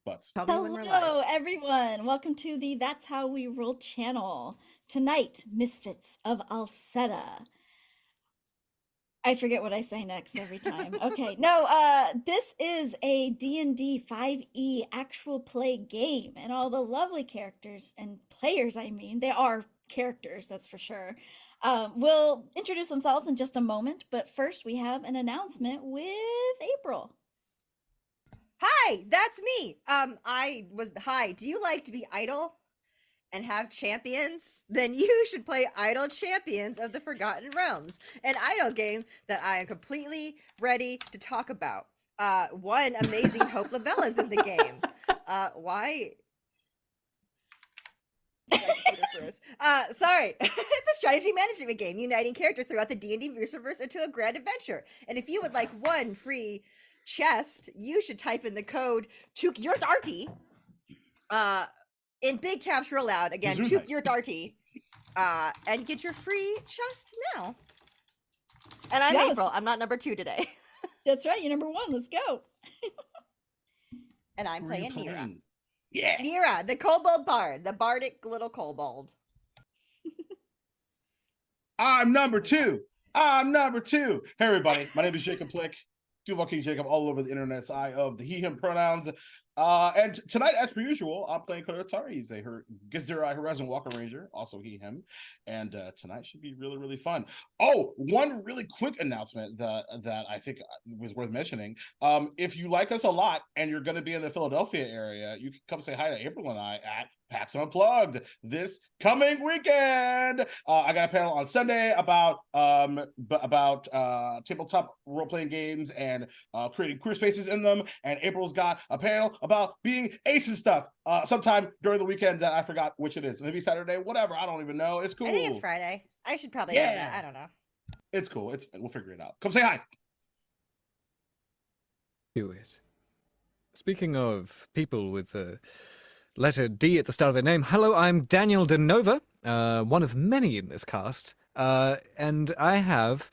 butts. Tell me when we're live. Hello, everyone. Welcome to the That's How We Roll channel. Tonight, Misfits of Alseta. I forget what I say next every time. Okay, no, this is a D&D 5e actual play game, and all the lovely characters and players, I mean, they are characters, that's for sure. Will introduce themselves in just a moment, but first we have an announcement with April. Hi, that's me. Hi, do you like to be idle and have champions? Then you should play Idle Champions of the Forgotten Realms, an idle game that I am completely ready to talk about. One amazing Hope LaVelle is in the game. Why? Sorry. It's a strategy management game uniting characters throughout the D&D universe into a grand adventure. And if you would like one free chest, you should type in the code CHOOK-YOUR-DARTY in big caps real loud. Again, CHOOK-YOUR-DARTY and get your free chest now. And I'm April. I'm not number 2 today. That's right. You're number 1. Let's go. And I'm playing Nira. Yeah. Nira, the Kobold Bard, the bardic little Kobold. I'm number 2. Hey, everybody. My name is Jacob Plicque. Duval King Jacob all over the internet's eye of the he, him pronouns. And tonight, as per usual, I'm playing Kotatar. He's a Githzerai Horizon Walker Ranger, also he, him. And tonight should be really, really fun. Oh, one really quick announcement that I think was worth mentioning. If you like us a lot and you're going to be in the Philadelphia area, you can come say hi to April and I at PAX Unplugged this coming weekend. I got a panel on Sunday about tabletop role-playing games and creating queer spaces in them. And April's got a panel about being ace and stuff sometime during the weekend that I forgot which it is. Maybe Saturday, whatever. I don't even know. It's cool. I think it's Friday. I should probably know that. I don't know. It's cool. We'll figure it out. Come say hi. Do it. Speaking of people with the letter D at the start of their name, hello, I'm Daniel Denova, one of many in this cast, and I have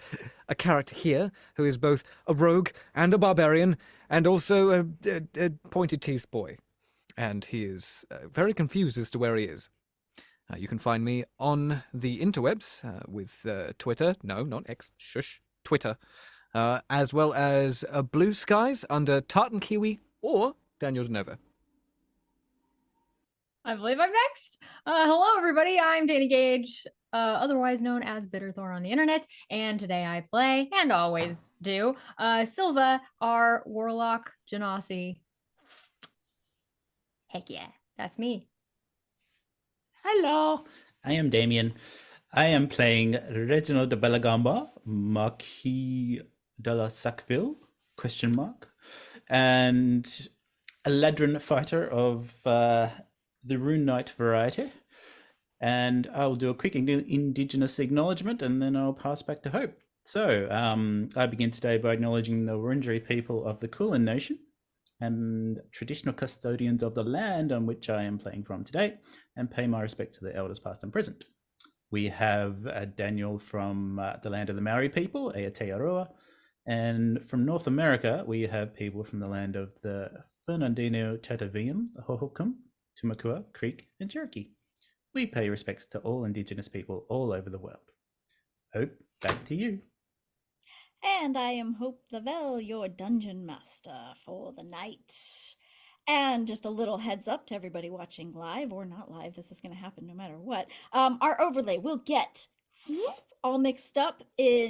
a character here who is both a rogue and a barbarian, and also a pointed-teeth boy, and he is very confused as to where he is. You can find me on the interwebs with Twitter, no, not X, shush, Twitter, as well as Blue Skies under Tartan Kiwi or Daniel Denova. I believe I'm next. Hello, everybody. I'm Dani Gage, otherwise known as Bitterthorn on the internet, and today I play, and always do, Silva, our Warlock Genasi. Heck yeah, that's me. Hello, I am Damien. I am playing Reginald de Bellagamba, Marquis de la Sackville, ? And Eladrin fighter of the Rune Knight variety. And I will do a quick Indigenous acknowledgement and then I'll pass back to Hope. So I begin today by acknowledging the Wurundjeri people of the Kulin Nation and traditional custodians of the land on which I am playing from today, and pay my respect to the elders past and present. We have Daniel from the land of the Maori people, Aotearoa, and from North America, we have people from the land of the Fernandino Tataviam, Hohokam, Tumakua, Creek, and Cherokee. We pay respects to all Indigenous people all over the world. Hope, back to you. And I am Hope LaVelle, your dungeon master for the night. And just a little heads up to everybody watching live or not live, this is going to happen no matter what. Our overlay will get all mixed up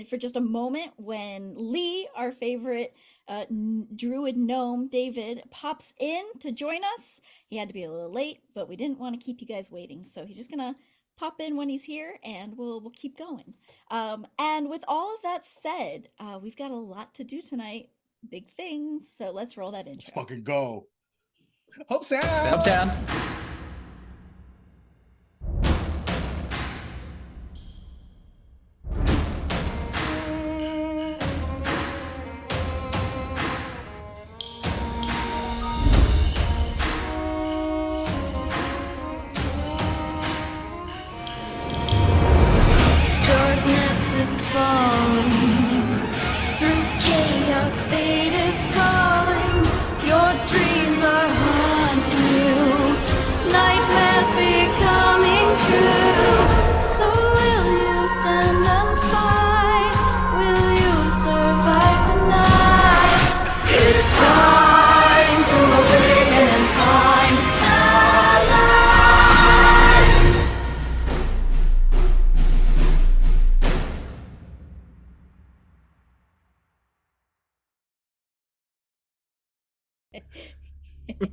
for just a moment when Lee, our favorite Druid gnome, David, pops in to join us. He had to be a little late, but we didn't want to keep you guys waiting. So he's just going to pop in when he's here and we'll keep going. And with all of that said, we've got a lot to do tonight. Big things. So let's roll that intro. Let's fucking go. Hope sound. Hope sound. Through chaos, fate is calling. Your dreams are haunted.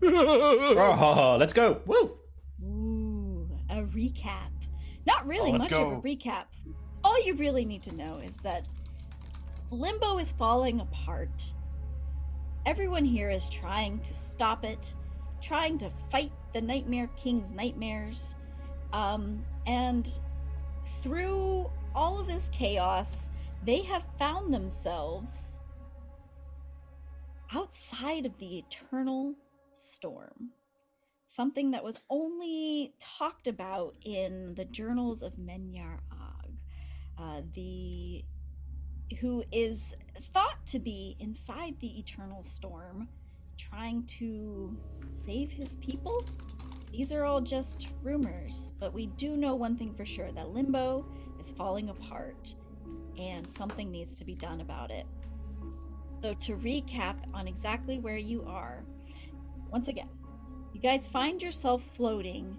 Oh, let's go. Woo! Ooh, a recap. Not really let's much go. of a recap. All you really need to know is that Limbo is falling apart. Everyone here is trying to stop it, trying to fight the Nightmare King's nightmares. And through all of this chaos, they have found themselves outside of the Eternal Storm. Something that was only talked about in the journals of Menyar Og, who is thought to be inside the Eternal Storm, trying to save his people. These are all just rumors, but we do know one thing for sure, that Limbo is falling apart and something needs to be done about it. So to recap on exactly where you are, once again, you guys find yourself floating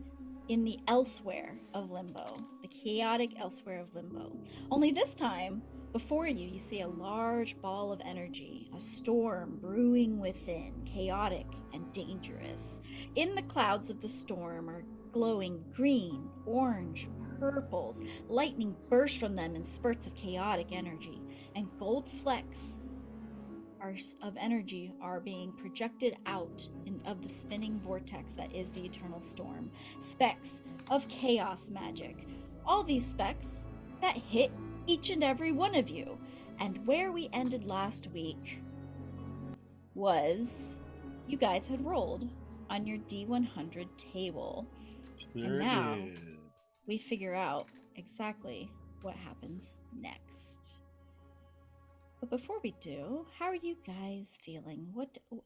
in the elsewhere of Limbo, the chaotic elsewhere of Limbo. Only this time, before you, you see a large ball of energy, a storm brewing within, chaotic and dangerous. In the clouds of the storm are glowing green, orange, purples. Lightning bursts from them in spurts of chaotic energy, and gold flecks of energy are being projected out of the spinning vortex that is the Eternal Storm. Specks of chaos magic. All these specks that hit each and every one of you. And where we ended last week was you guys had rolled on your D100 table. And now we figure out exactly what happens next. But before we do, how are you guys feeling?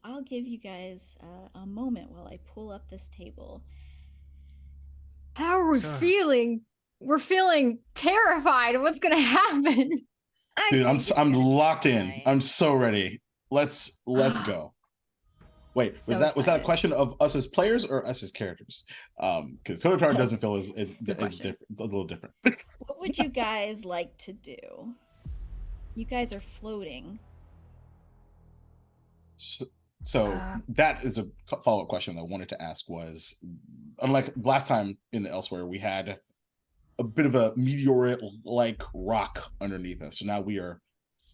I'll give you guys a moment while I pull up this table. How are we feeling? We're feeling terrified. What's gonna happen? Dude, I'm locked in. I'm so ready. Let's go. Wait, So was that a excited. question of us as players or us as characters? Because Kotatar doesn't feel as Good question. different, a little different. What would you guys like to do? You guys are floating. So that is a follow-up question that I wanted to ask was, unlike last time in the Elsewhere, we had a bit of a meteorite-like rock underneath us. So now we are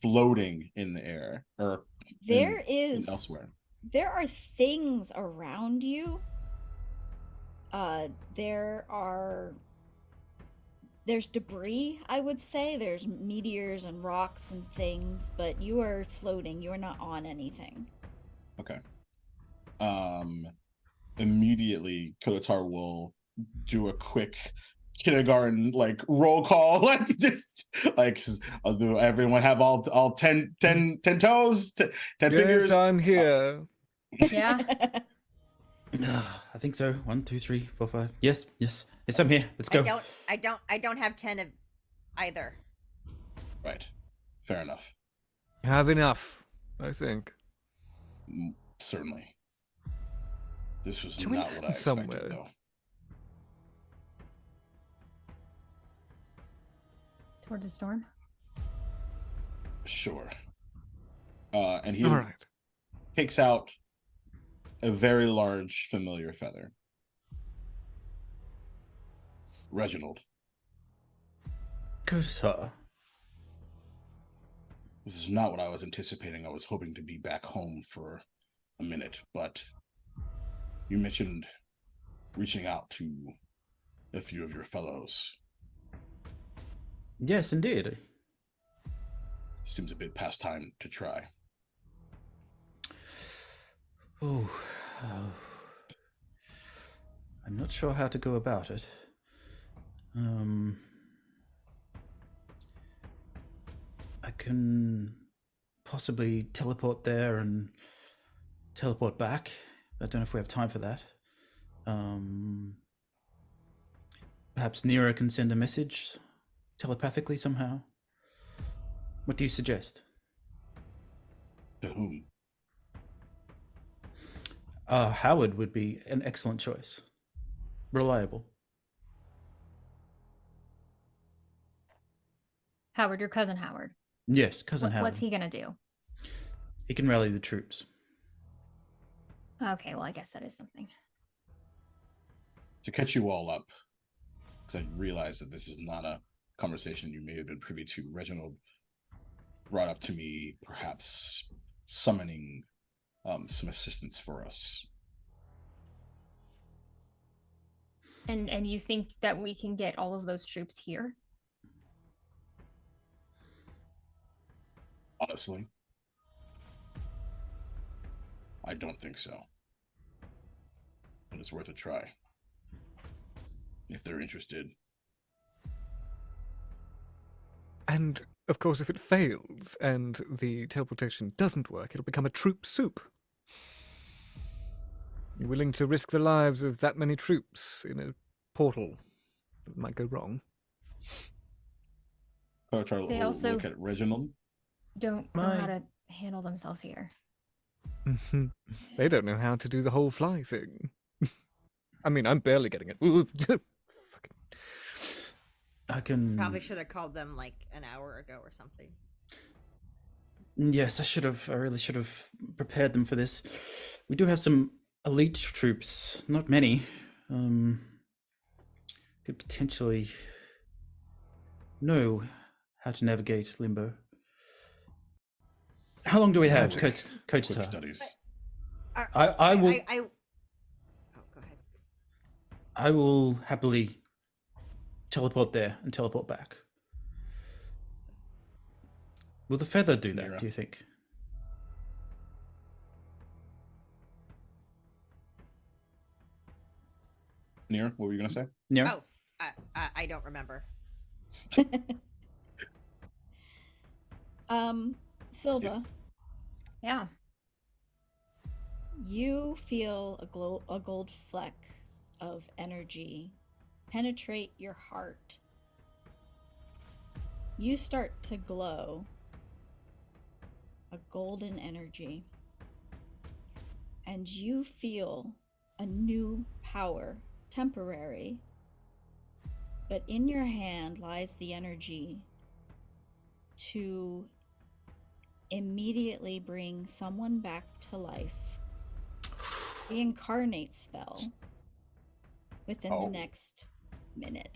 floating in the air, or There in Elsewhere. There are things around you. There's debris, I would say. There's meteors and rocks and things, but you are floating. You are not on anything. Okay. Immediately, Kotatar will do a quick kindergarten roll call, I'll do. Everyone have all 10 toes, 10 fingers. Yes, I'm here. Yeah. I think so. 1, 2, 3, 4, 5. Yes, I'm here. Let's go. I don't have 10 of either. Right. Fair enough. Have enough, I think. Certainly. This was Should we not what I land expected, somewhere? though. Towards the storm. Sure. And he All right. takes out a very large familiar feather. Reginald, Kotatar. this is not what I was anticipating. I was hoping to be back home for a minute, but you mentioned reaching out to a few of your fellows. Yes, indeed. Seems a bit past time to try. Oh, I'm not sure how to go about it. I can possibly teleport there and teleport back. I don't know if we have time for that. Perhaps Nira can send a message telepathically somehow. What do you suggest? To whom? Howard would be an excellent choice. Reliable. Howard, your cousin Howard. Yes, cousin Howard. What's he gonna do? He can rally the troops. Okay, well, I guess that is something. To catch you all up, because I realize that this is not a conversation you may have been privy to. Reginald brought up to me perhaps summoning some assistance for us. And you think that we can get all of those troops here? Honestly, I don't think so. But it's worth a try. If they're interested. And of course, if it fails and the teleportation doesn't work, it'll become a troop soup. You're willing to risk the lives of that many troops in a portal that might go wrong? Kotatar They will also- look at Reginald. Don't know how to handle themselves here. They don't know how to do the whole fly thing. I mean, I'm barely getting it. Fucking- I can. Probably should have called them like an hour ago or something. Yes, I should have. I really should have prepared them for this. We do have some elite troops, not many. Could potentially know how to navigate Limbo. How long do we have, Coach Quick Tar? studies. I will. Oh, go ahead. I will happily teleport there and teleport back. Will the feather do that, Nira. do you think? Nira, what were you gonna say? Yeah. Oh, I don't remember. Silva, Yeah. you feel a gold fleck of energy penetrate your heart. You start to glow, a golden energy, and you feel a new power, temporary, but in your hand lies the energy to immediately bring someone back to life. The incarnate spell within the next minute.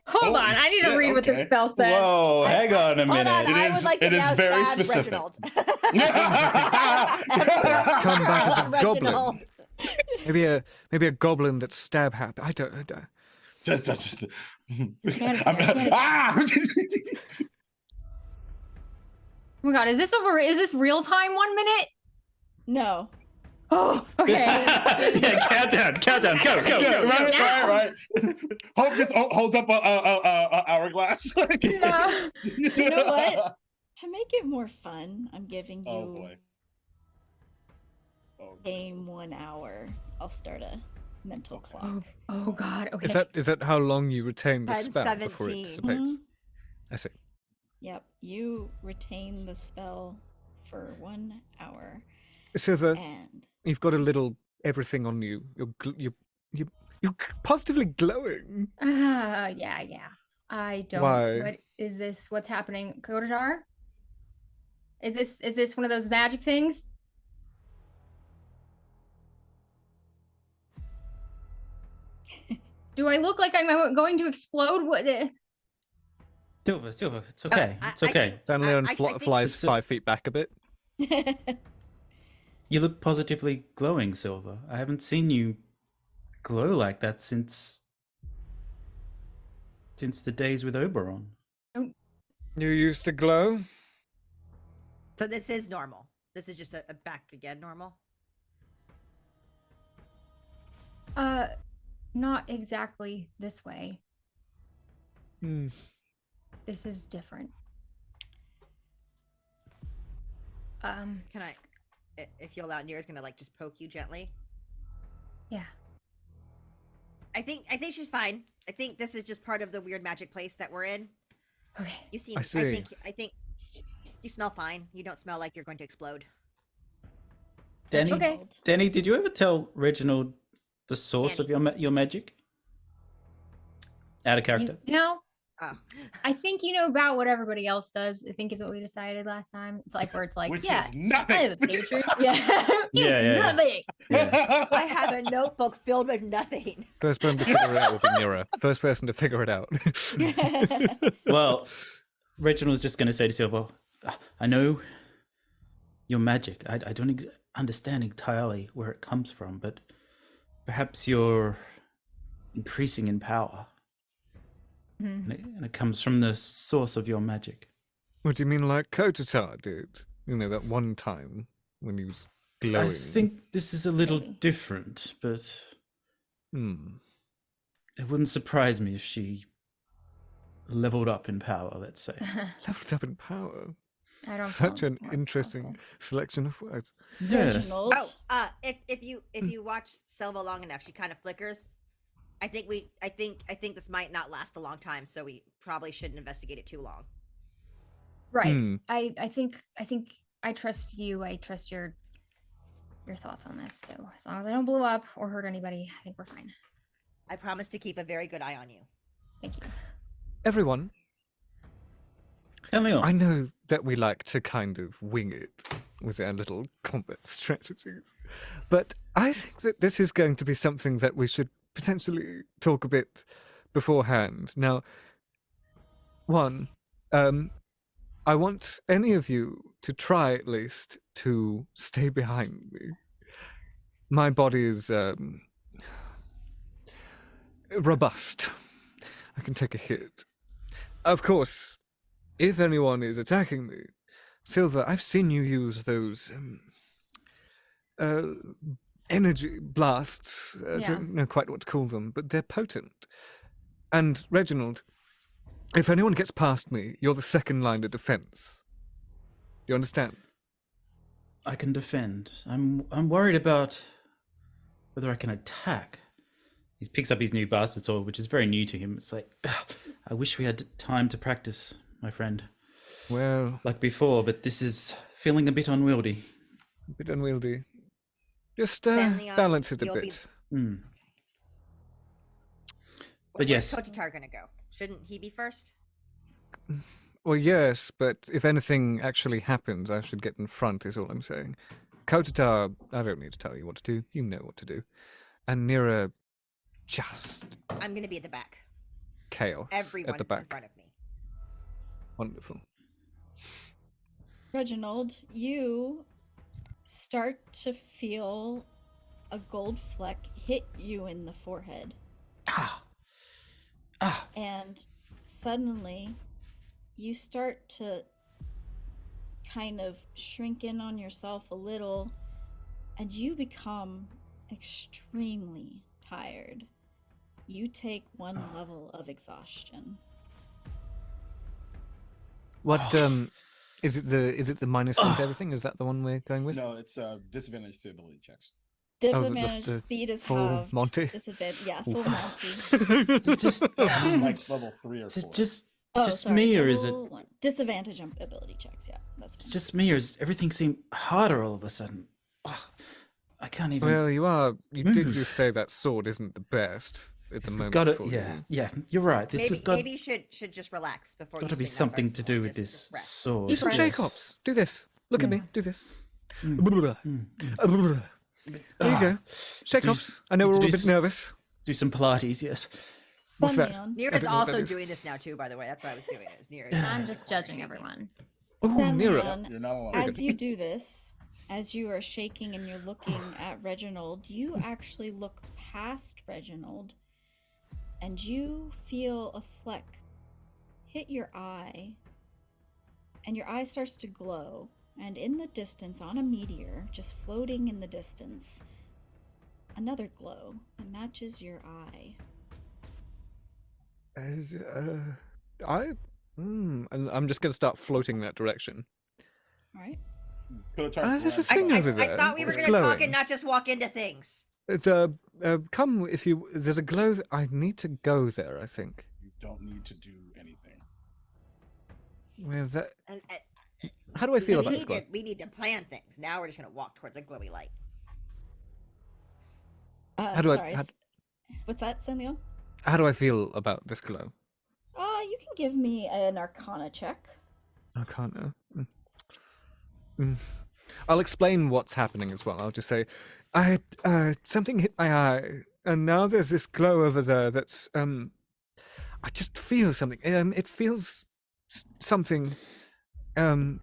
Hold on, I need to shit, read what the okay. spell said. Whoa, hang on a Hold minute. on, I would like to it is now very stab specific. Reginald. Come back as a Reginald. goblin. Maybe a goblin that's stab happy. I don't. Ah! Oh my god, is this over? Is this real time 1 minute? No. Oh, okay. Yeah, countdown, go. Yeah, right. Hope just holds up a hourglass. Yeah. You know what? To make it more fun, I'm giving you Oh boy. Oh, game 1 hour. I'll start a mental clock. Oh god, okay. Is that how long you retain the 10, spell before 17. it dissipates? Mhm. I see. Yep, you retain the spell for 1 hour, Silva, and you've got a little everything on you. You're positively glowing. Yeah. I don't. Why? What is this? What's happening, Kotatar? Is this one of those magic things? Do I look like I'm going to explode? What? Silva, it's okay. I- It's I okay. think- Danleon I think- flies It's a- 5 feet back a bit. You look positively glowing, Silva. I haven't seen you glow like that since the days with Oberon. You used to glow? So this is normal. This is just a back again normal. Not exactly this way. Hmm. This is different. Can I, if you allow, Nira's gonna like just poke you gently. Yeah. I think she's fine. I think this is just part of the weird magic place that we're in. Okay. You seem. I see. I think you smell fine. You don't smell like you're going to explode. Dani, Okay. Dani, did you ever tell Reginald the source of your magic? Out of character. You know, Oh. I think you know about what everybody else does. I think is what we decided last time. It's like where it's like, Which yeah, is nothing. I have a patron. Yeah, it's Yeah. nothing. I have a notebook filled with nothing. First person to figure it out will be Nira. First person to figure it out. Well, Reginald was just going to say to Silva, I know your magic. I don't understand entirely where it comes from, but perhaps you're increasing in power. And it comes from the source of your magic. What do you mean, like Kotatar did? You know, that one time when he was glowing. I think this is a little Maybe. different, but Hmm. it wouldn't surprise me if she leveled up in power, let's say. Leveled up in power. I don't. Such sound an more interesting powerful. selection of words. Yes. Reginald. Oh, if you watch Silva long enough, she kind of flickers. I think this might not last a long time, so we probably shouldn't investigate it too long. Right. Hmm. I think I trust you. I trust your thoughts on this. So as long as I don't blow up or hurt anybody, I think we're fine. I promise to keep a very good eye on you. Thank you. Everyone, And Leon. I know that we like to kind of wing it with our little combat strategies, but I think that this is going to be something that we should potentially talk a bit beforehand. Now, one, I want any of you to try at least to stay behind me. My body is robust. I can take a hit. Of course, if anyone is attacking me, Silva, I've seen you use those energy blasts. I Yeah. don't know quite what to call them, but they're potent. And Reginald, if anyone gets past me, you're the second line of defense. You understand? I can defend. I'm worried about whether I can attack. He picks up his new bastard sword, which is very new to him. It's like, I wish we had time to practice, my friend, Well, like before, but this is feeling a bit unwieldy. a bit unwieldy. Just Then, Leon, balance it a you'll be- bit. Hmm. Where's yes. Kotatar gonna go? Shouldn't he be first? Well, yes, but if anything actually happens, I should get in front, is all I'm saying. Kotatar, I don't need to tell you what to do. You know what to do. And Nira, just I'm gonna be at the back. chaos Everyone at the in back. front of me. Wonderful. Reginald, you start to feel a gold fleck hit you in the forehead. Ah. And suddenly you start to kind of shrink in on yourself a little, and you become extremely tired. You take one level of exhaustion. What is it the minus one to everything? Is that the one we're going with? No, it's disadvantage to ability checks. Disadvantage the speed is full halved. Monty? Disadvantage, yeah, full Monty. Just, Like level 3 or 4. just Oh, Just sorry, me, or is it level one. Disadvantage on ability checks? Yeah, that's fine. just me, or does everything seem harder all of a sudden? Oh, I can't even. Well, you did Move. just say that sword isn't the best at the It's moment. got for to, you. yeah, you're right. This Maybe has got, maybe you should just relax before. got you to be swing that something sword to some do more. with Just this rest. sword. Do some Right. shake-ups. Do this. Look at me. Do this. There you go. Shake-ups. I know need we're to all a do bit s- nervous. Do some Pilates, yes. What's that? Damien. I Nira's don't know what that also is. doing this now too, by the way. That's why I was doing it. Is Nira? I'm just judging everyone. Oh, Nira. Damien, You're not alone. as you do this, as you are shaking and you're looking at Reginald, you actually look past Reginald and you feel a fleck hit your eye, and your eye starts to glow. And in the distance, on a meteor, just floating in the distance, another glow that matches your eye. And I'm just going to start floating that direction. All right. There's a I, thing I, over I there. thought we were It's going to talk glowing. and not just walk into things. Come if you. There's a glow. I need to go there. I think. You don't need to do anything. Well, that. And, How do I feel we about this need glow? to we need to plan things. Now we're just going to walk towards a glowy light. Sorry. What's that, Senleon? How do I feel about this glow? You can give me an Arcana check. Arcana. I'll explain what's happening as well. I'll just say, something hit my eye, and now there's this glow over there that's, I just feel something. It feels something, not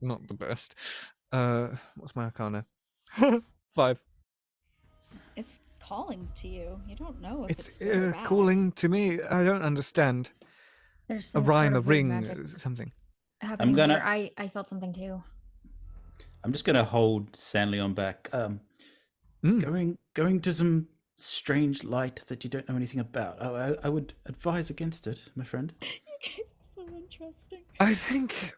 the best. What's my Arcana? 5. It's calling to you. You don't know if it's It's good or bad. calling to me. I don't understand. There's A some rhyme, sort a of weird ring, magic something. happening gonna- here. I felt something too. I'm just going to hold Sanleon back. Going to some strange light that you don't know anything about. I would advise against it, my friend. You guys are so interesting. I think.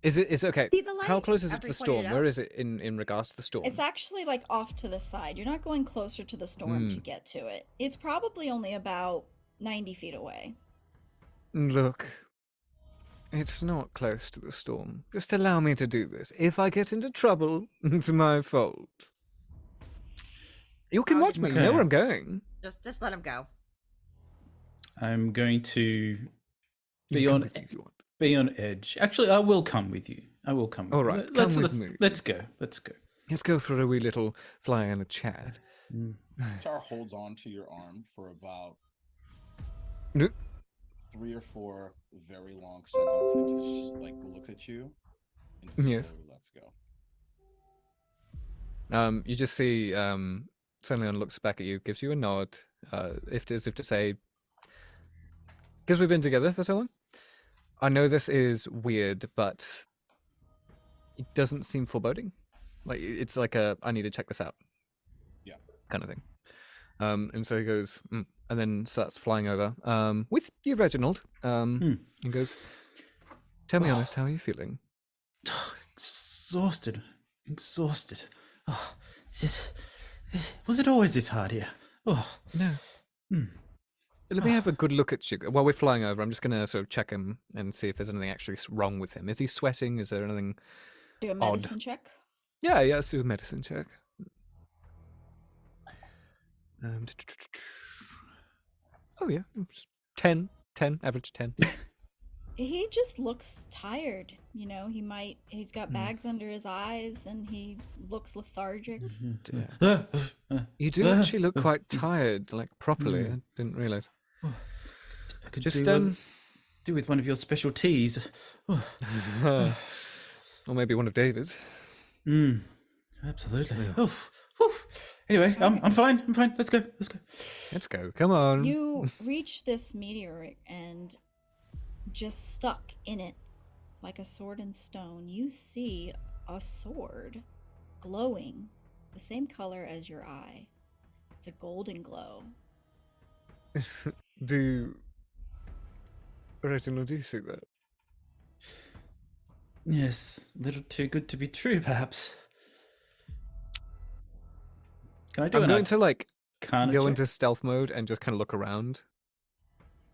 Is it okay? See the How light close is it after to the we storm? pointed it Where out? is it in regards to the storm? It's actually like off to the side. You're not going closer to the storm to get to it. It's probably only about 90 feet away. Look, it's not close to the storm. Just allow me to do this. If I get into trouble, it's my fault. You can I'll watch just me. You Okay. know where I'm going. Just let him go. I'm going to You be can come on with me if you want. be on edge. Actually, I will come with you. I will come with All you. right, Let's come with let's me. let's go. Let's go. Let's go for a wee little fly and a chat. Tar holds on to your arm for about Nope. 3 or 4 very long seconds and just like looks at you and Yes. slowly lets go. You just see Senleon looks back at you, gives you a nod, as if to say, because we've been together for so long, I know this is weird, but it doesn't seem foreboding. Like it's like I need to check this out. Yeah. Kind of thing. And so he goes, and then starts flying over with you, Reginald. And goes, tell me honest, how are you feeling? Exhausted. Oh, was it always this hard here? Oh, No. Let me have a good look at you. While we're flying over, I'm just going to sort of check him and see if there's anything actually wrong with him. Is he sweating? Is there anything? Do a medicine check. Yeah, let's do a medicine check. Oh, yeah. 10, average 10. He just looks tired. You know, he's got bags under his eyes and he looks lethargic. Yeah. You do actually look quite tired, like properly. I didn't realize. I could Just, do with one of your special teas. Oh. Or maybe one of David's. Absolutely. Oof. Anyway, I'm fine. Let's go. Let's go. Come on. You reach this meteor and just stuck in it like a sword in stone, you see a sword glowing the same color as your eye. It's a golden glow. Reginald, do you see that? Yes, a little too good to be true, perhaps. Can I do I'm an going to like Arcana go check? into stealth mode and just kind of look around.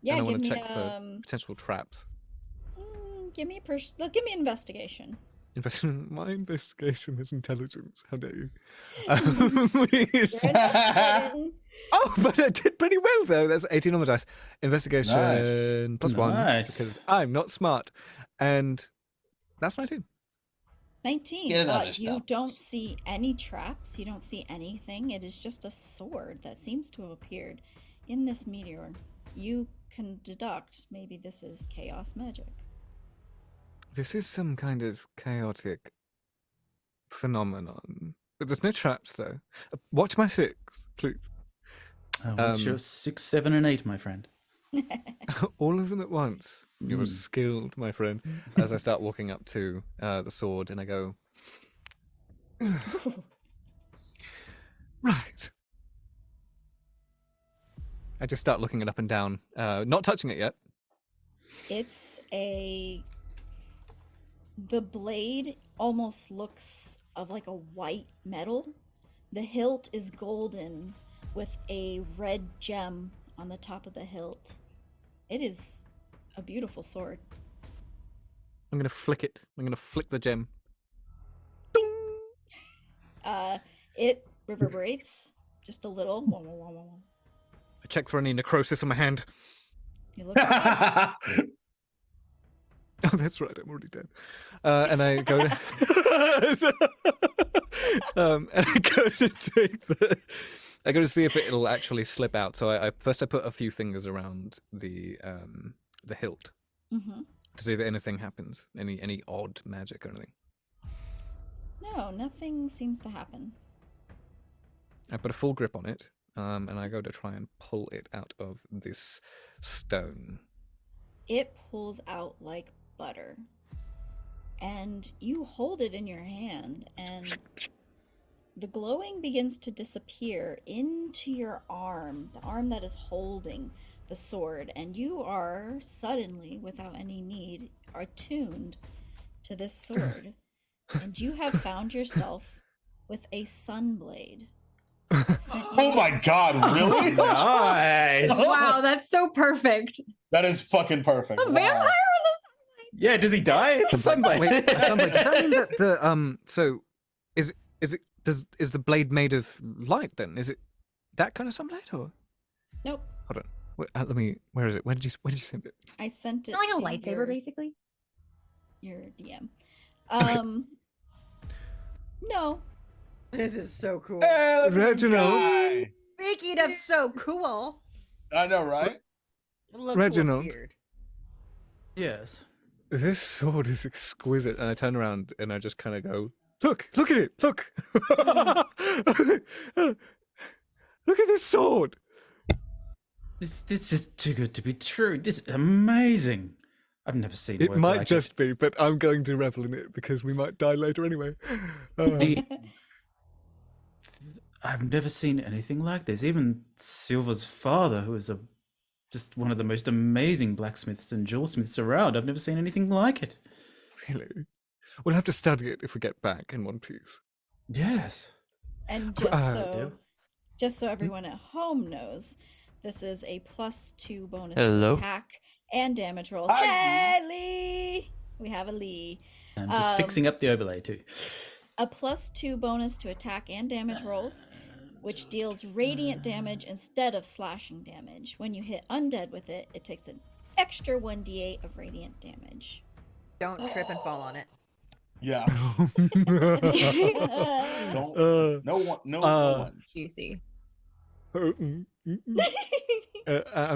Yeah, and I give want me to check for potential traps. give me investigation. My investigation is intelligence. How dare you? You're investigating. Oh, but I did pretty well though. That's 18 on the dice. Investigation Nice. plus 1 Nice. because I'm not smart, and that's 19. 19. Get another You stealth. don't see any traps. You don't see anything. It is just a sword that seems to have appeared in this meteor. You can deduct maybe this is chaos magic. This is some kind of chaotic phenomenon, but there's no traps though. Watch my 6, please. What's your 6, 7, and 8, my friend? All of them at once. You're skilled, my friend. As I start walking up to the sword, and I go, right. I just start looking it up and down, not touching it yet. It's the blade almost looks of like a white metal. The hilt is golden with a red gem on the top of the hilt. It is a beautiful sword. I'm gonna flick it. I'm gonna flick the gem. It reverberates just a little. I check for any necrosis on my hand. You look around. Oh, that's right. I'm already dead. And I go to, and I go to take the. I go to see if it'll actually slip out. So I first I put a few fingers around the hilt Mm-hmm. to see if anything happens. Any odd magic or anything. No, nothing seems to happen. I put a full grip on it, and I go to try and pull it out of this stone. It pulls out like butter. And you hold it in your hand, and the glowing begins to disappear into your arm, the arm that is holding the sword, and you are suddenly, without any need, attuned to this sword. And you have found yourself with a sunblade. Oh my god, really? Nice. Wow, that's so perfect. That is fucking perfect. A vampire with Yeah, does he die? It's a sunblade. Wait, does that mean that the so is the blade made of light then? Is it that kind of sunblade or? Nope. Hold on. Wait, let me. Where is it? Where did you send it? I sent it like a to lightsaber, basically. your DM. No. This is so cool. Hey, look at this Reginald. guy. Speaking of so cool, I know, right? look Reginald. weird. Yes. This sword is exquisite, and I turn around and I just kind of go, look at it, look, look at this sword. This is too good to be true. This is amazing. I've never seen It work might like just be, but I'm going to revel in it because we might die later anyway. I've never seen anything like this. Even Silva's father, who is just one of the most amazing blacksmiths and jewelsmiths around, I've never seen anything like it. Really? We'll have to study it if we get back in one piece. Yes. And just so everyone at home knows, this is a +2 bonus Hello? to attack and damage rolls. Hi. Hey, Lee! We have a Lee. I'm just fixing up the overlay too. A +2 bonus to attack and damage rolls, which deals radiant damage instead of slashing damage. When you hit undead with it, it takes an extra 1d8 of radiant damage. Don't trip and fall on it. Yeah. Don't. Uh, No ones. Juicy. I'm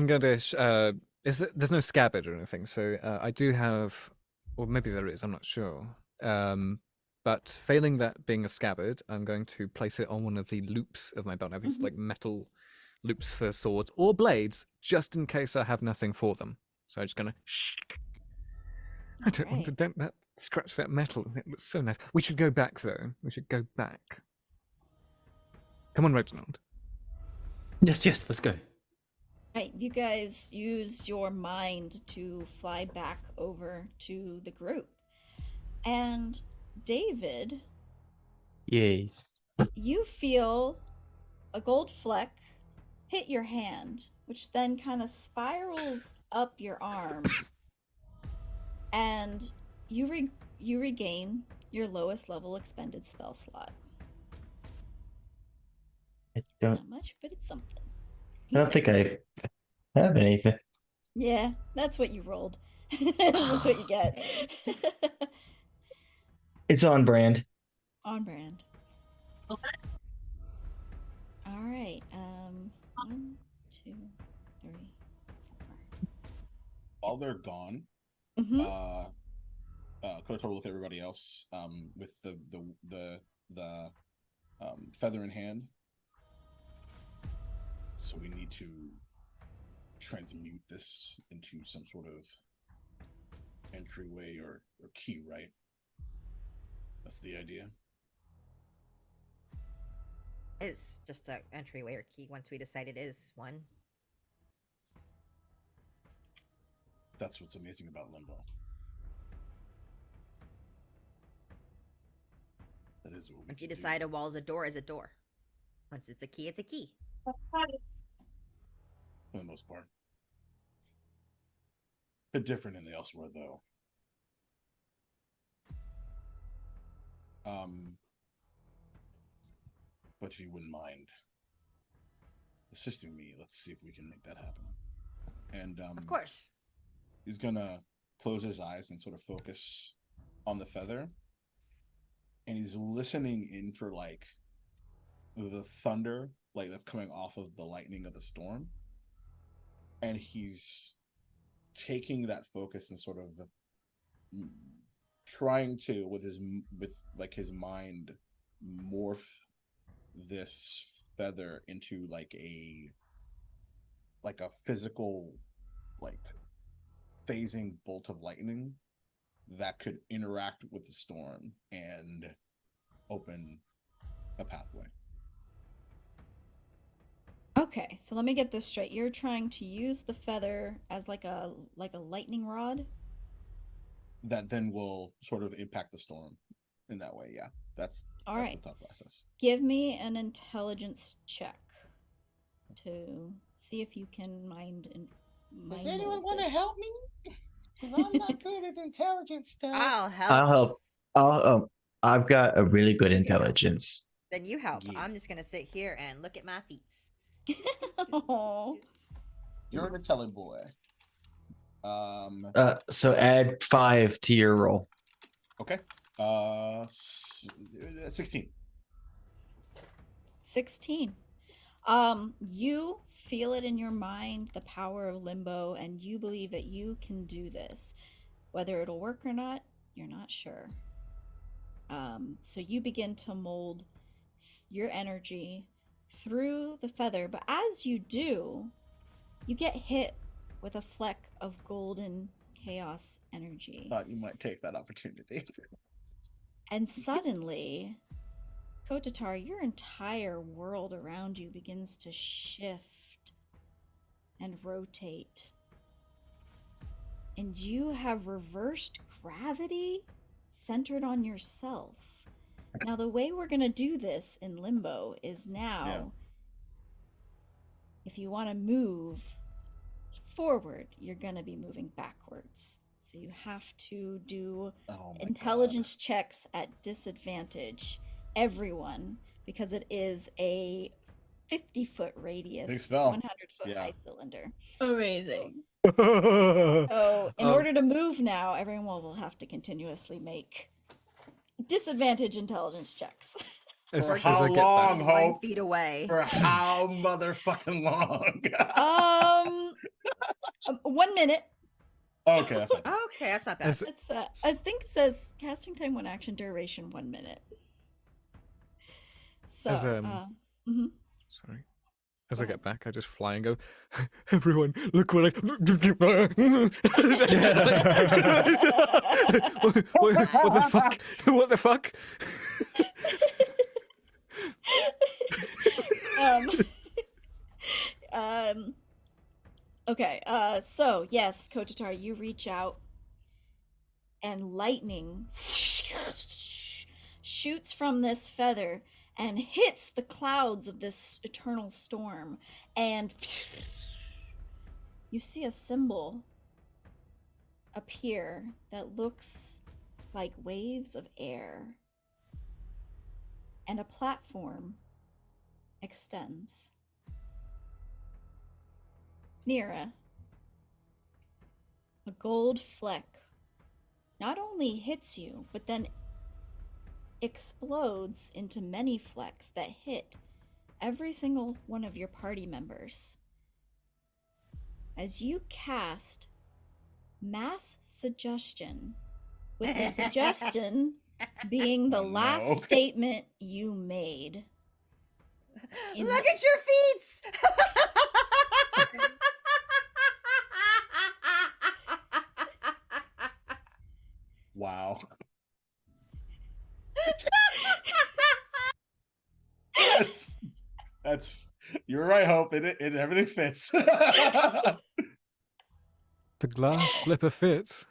going to. There's no scabbard or anything, so I do have, or maybe there is. I'm not sure. But failing that being a scabbard, I'm going to place it on one of the loops of my belt. I have these like metal loops for swords or blades, just in case I have nothing for them. So I'm just gonna. I don't want to dent that, scratch that metal. It looks so nice. We should go back though. We should go back. Come on, Reginald. Yes, let's go. Right, you guys use your mind to fly back over to the group. And David, Yes. you feel a gold fleck hit your hand, which then kind of spirals up your arm. And you regain your lowest level expended spell slot. I It's don't not much, but it's something. think I have anything. Yeah, that's what you rolled. That's what you get. It's on brand. On brand. All right. 1, 2, 3, 4. While they're gone, Mm-hmm. Kotatar will look at everybody else with the feather in hand. So we need to transmute this into some sort of entryway or key, right? That's the idea. It's just an entryway or key once we decide it is one. That's what's amazing about Limbo. That is what we If you can do. decide a wall is a door, is a door. Once it's a key, it's a key. For the most part. Bit different in the elsewhere though. But if you wouldn't mind, assisting me. Let's see if we can make that happen. And Of course. he's gonna close his eyes and sort of focus on the feather. And he's listening in for like the thunder, like that's coming off of the lightning of the storm. And he's taking that focus and sort of trying to, with his mind, morph this feather into like a physical, like phasing bolt of lightning that could interact with the storm and open a pathway. Okay, so let me get this straight. You're trying to use the feather as like a lightning rod? That then will sort of impact the storm in that way. Yeah, that's All that's right. the thought process. Give me an intelligence check to see if you can mind and Does anyone want to help me? Because I'm not good at intelligence stuff. I'll help. I'll help. I've got a really good intelligence. Then you help. Yeah. I'm just gonna sit here and look at my feet. Oh. You're an intelligent boy. So add 5 to your roll. Okay. 16. 16. You feel it in your mind, the power of Limbo, and you believe that you can do this. Whether it'll work or not, you're not sure. So you begin to mold your energy through the feather, but as you do, you get hit with a fleck of golden chaos energy. Thought you might take that opportunity. And suddenly, Kotatar, your entire world around you begins to shift and rotate. And you have reversed gravity centered on yourself. Now, the way we're going to do this in Limbo is now, if you want to move forward, you're going to be moving backwards. So you have to do intelligence checks at disadvantage, everyone, because it is a 50-foot radius, Big spell. 100-foot high cylinder. Amazing. So in order to move now, everyone will have to continuously make disadvantage intelligence checks. For how long, 1 Hope? feet away. For how motherfucking long? 1 minute. Okay, that's not Okay, that's not bad. As- It's I think it says casting time, 1 action, duration 1 minute. So As, mhm. Sorry. As Go I get ahead. back, I just fly and go, everyone, look what I... what the fuck? What the fuck? Okay, so yes, Kotatar, you reach out and lightning shoots from this feather and hits the clouds of this eternal storm, and you see a symbol appear that looks like waves of air, and a platform extends. Nira, a gold fleck not only hits you, but then explodes into many flecks that hit every single one of your party members. As you cast Mass Suggestion, with the suggestion being the last statement you made. In- Look at your feet! Wow. That's you're right, Hope. It everything fits. The glass slipper fits.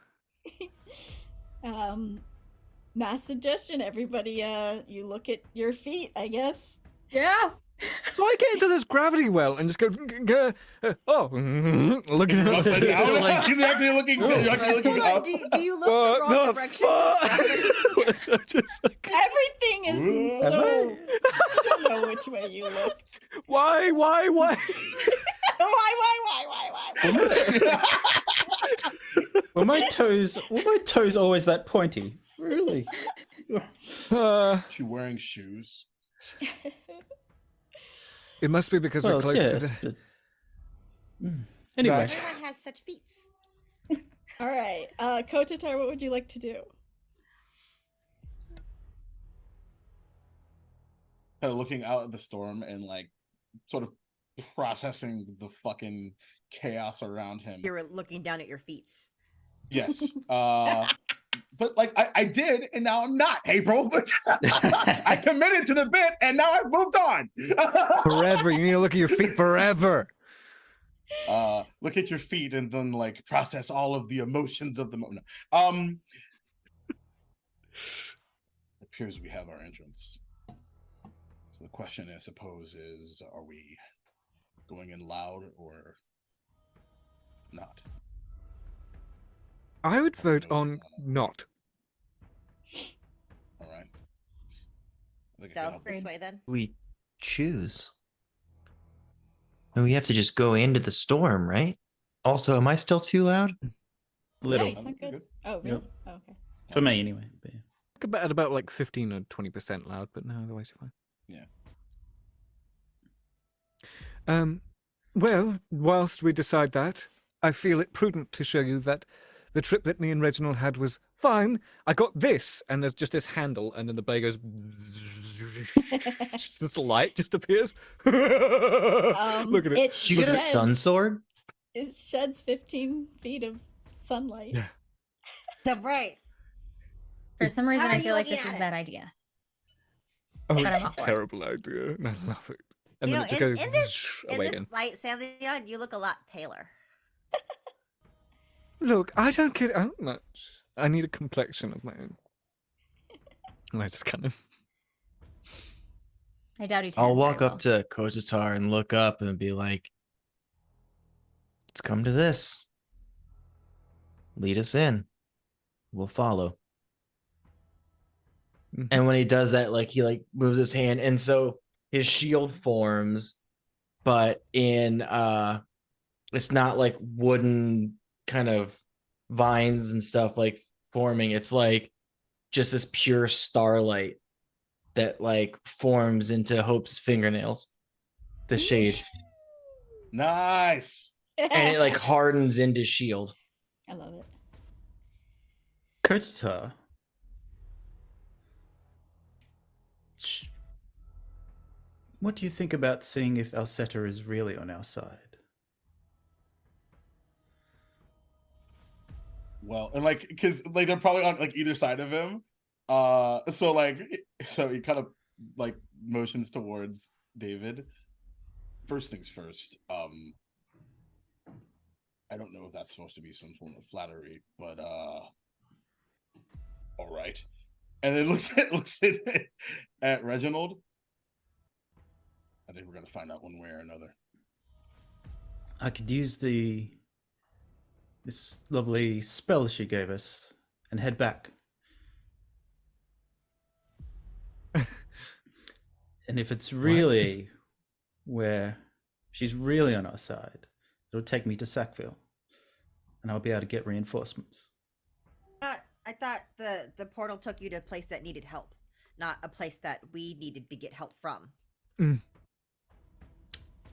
Mass suggestion, everybody, you look at your feet, I guess. Yeah. So I get into this gravity well and just go, looking at Upside down, like you're actually looking. You're actually looking Hold on, up. do you look the wrong direction? fuck? So just like, Everything is Ooh. so don't know which way you look. Why? Why? Were my toes always that pointy? Really? She wearing shoes. It must be because we're close to the. but- Anyway, Right. Everyone has such feet. All right, Kotatar, what would you like to do? Kind of looking out at the storm and like sort of processing the fucking chaos around him. You're looking down at your feet. Yes. But like I did, and now I'm not, April. But I committed to the bit, and now I've moved on. Forever. You need to look at your feet forever. Look at your feet and then like process all of the emotions of the moment. It appears we have our entrance. So the question, I suppose, is: are we going in loud or not? I would vote on not. All right. I think I can Delve help this with- way then. We choose. And we have to just go into the storm, right? Also, am I still too loud? little Yeah, you sound good. Oh, really? Yep. Oh, okay. for me anyway. But yeah. At about like 15 or 20% loud, but no, otherwise you're fine. Yeah. Well, whilst we decide that, I feel it prudent to show you that the trip that me and Reginald had was fine. I got this, and there's just this handle, and then the blade goes. Just this light just appears. Look at it. Did you get a sun sword? It sheds 15 feet of sunlight. Yeah. So bright. For some reason, How are I you feel like looking this is at a it? bad idea. Oh, But I'm it's a up for it. terrible idea. And I love it. And You then know, it just in goes this away in this again. light, Sandion, you look a lot paler. Look, I don't get out much. I need a complexion of my own. And I just kind of. I doubt he. I'll tans walk very up to Kotatar and look up and be like, "Let's come to this. Lead us in. We'll follow." Mhm. And when he does that, like he like moves his hand, and so his shield forms, but in it's not like wooden kind of vines and stuff like forming. It's like just this pure starlight that like forms into Hope's fingernails, the shade, Nice. and it like hardens into shield. I love it. Kotatar. What do you think about seeing if Alseta is really on our side? Well, and like, because like they're probably on like either side of him. So he kind of like motions towards David. First things first. I don't know if that's supposed to be some form of flattery, but all right. And then looks at Reginald. I think we're gonna find out one way or another. I could use this lovely spell she gave us and head back. And if it's really where she's really on our side, it'll take me to Sackville, and I'll be able to get reinforcements. I thought the portal took you to a place that needed help, not a place that we needed to get help from. Mm.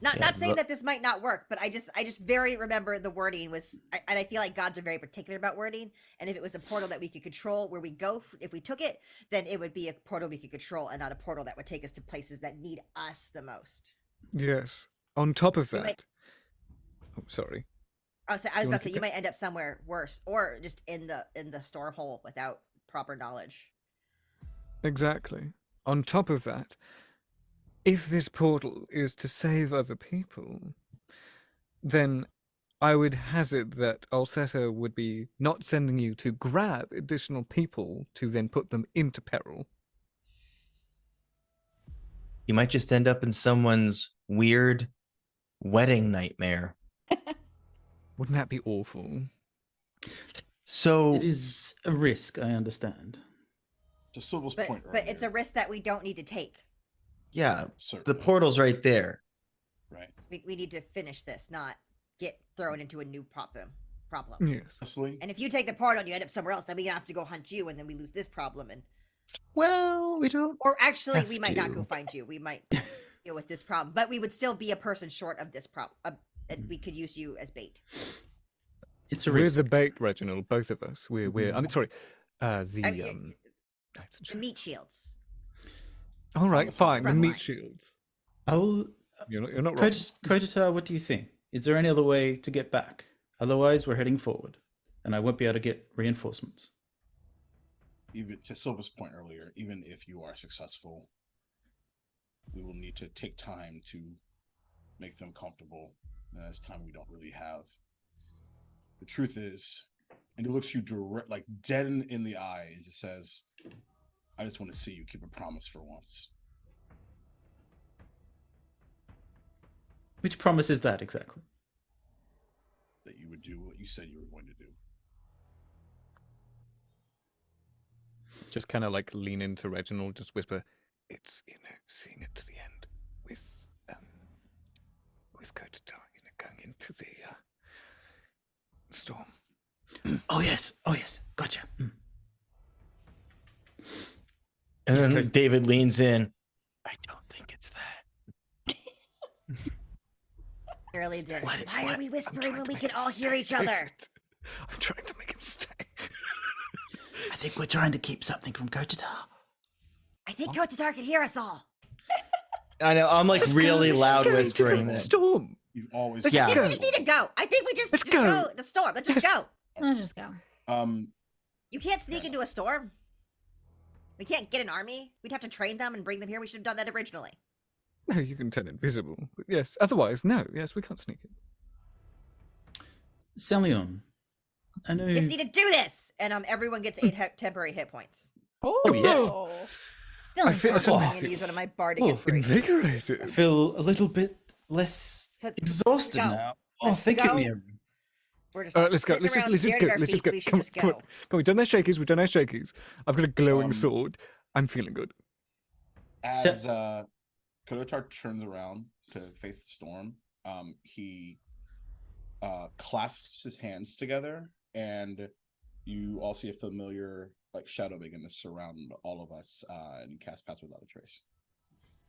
Not Yeah, saying look- that this might not work, but I just very remember the wording was, and I feel like gods are very particular about wording. And if it was a portal that we could control where we go, if we took it, then it would be a portal we could control and not a portal that would take us to places that need us the most. Yes. On top of We that. might- Oh, sorry. I was You about wanna to say keep you it? might end up somewhere worse, or just in the storm hole without proper knowledge. Exactly. On top of that, if this portal is to save other people, then I would hazard that Alseta would be not sending you to grab additional people to then put them into peril. You might just end up in someone's weird wedding nightmare. Wouldn't that be awful? So It is a risk, I understand. To Silva's But point it's a earlier. risk that we don't need to take. Yeah, the Certainly. portal's right there. Right. We need to finish this, not get thrown into a new problem. Yes. Honestly, And if you take the portal and you end up somewhere else, then we have to go hunt you, and then we lose this problem. And Well, we don't. or actually, Have we might not to. go find you. We might deal with this problem, but we would still be a person short of this problem, and we could use you as bait. It's a We're risk. the bait, Reginald. Both of us. We're. I mean, sorry. The The meat shields. All right, the fine. The front meat line. shields. I will. You're not wrong. Kotatar, what do you think? Is there any other way to get back? Otherwise, we're heading forward, and I won't be able to get reinforcements. even to Silva's point earlier, even if you are successful, we will need to take time to make them comfortable. And that's time we don't really have. The truth is, and he looks you direct, like dead in the eye, and just says, "I just want to see you keep a promise for once." Which promise is that exactly? That you would do what you said you were going to do. Just kind of like lean into Reginald, just whisper, "It's seeing it to the end with Kotatar, going into the storm." Oh yes, gotcha. And Yes, then Coach. David leans in. I don't think it's that. Really did. What- Why what- are we I'm whispering trying when to we make can him all hear stay, each other? David. I'm trying to make him stay. I think we're trying to keep something from Kotatar. I think Kotatar can hear us all. I know. I'm like Just really go, loud just go whispering into the it. storm. You've always Let's Yeah. I think go. we just need to go. I think we just Let's go. go. The storm. Let's just Yes. go. Let's just go. You can't sneak into a storm. We can't get an army. We'd have to train them and bring them here. We should have done that originally. No, you can turn invisible. But yes, otherwise, no. Yes, we can't sneak it. Salion, I know. We just need to do this. And everyone gets 8 temporary hit points. Oh, yes. Feeling feel good. so- I'm going to use one of my bardic Oh, inspirations. I invigorated. feel a little bit less So, exhausted go. now. Oh, Let's thank go. you, Mira. We're just all Let's go. sitting Let's around just staring go. at our Let's just feet. go. We should Come, just come go. on. Come on. We've done our shakies. We've done our shakies. I've got a glowing Um, sword. I'm feeling good. As Kotatar turns around to face the storm, he clasps his hands together, and you all see a familiar like shadow begin to surround all of us, and you cast Pass Without a Trace.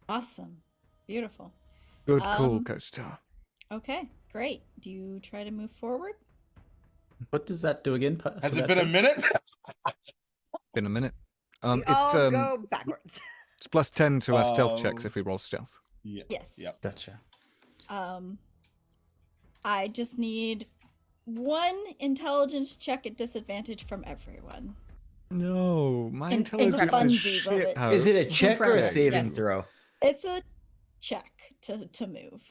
Awesome. Beautiful. Good call, Um, Kotatar. Okay, great. Do you try to move forward? What does that do again? Has it been a minute? Been a minute. We all go backwards. It's plus 10 to our stealth checks Oh. if we roll stealth. Yeah. Yes. Yep. Gotcha. I just need one intelligence check at disadvantage from everyone. No, my In- intelligence incredible. is Funsies of shit. it. Hope. Is it a check or a Incredible. saving Yes. throw? It's a check to move.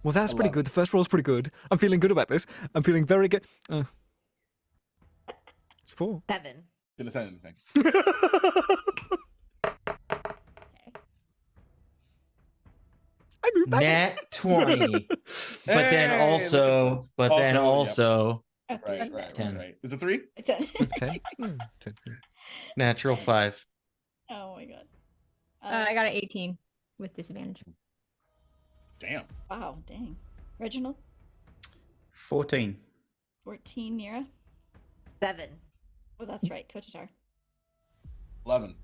Well, that's pretty 11. good. The first roll's pretty good. I'm feeling good about this. I'm feeling very good. It's 4. 7. Didn't say anything. I moved back. Nat 20. But then Hey, also, yep. Okay. Right. 10. Is it 3? Ten. 10. 10. natural 5. Oh my god. I got an 18 with disadvantage. Damn. Wow, dang. Reginald? 14. 14, Nira? 7. Oh, that's right, Kotatar. 11.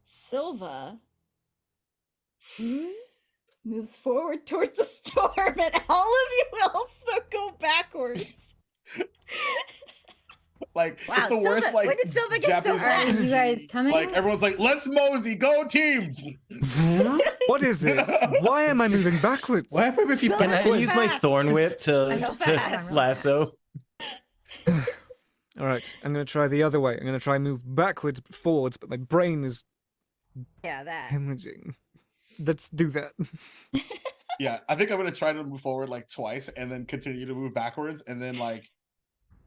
Silva moves forward towards the storm, and all of you also go backwards. Like Wow, it's the worst. Silva- Like when did Silva get so Japanese fast? Are you guys coming? Like everyone's like, "Let's mosey, go team!" What is this? Why am I moving backwards? What happened if you Go Can I fast. use my thorn whip I to go fast. lasso? All right, I'm going to try the other way. I'm going to try and move backwards, but forwards, but my brain is Yeah, that. hemorrhaging. Let's do that. Yeah, I think I'm gonna try to move forward like twice, and then continue to move backwards, and then like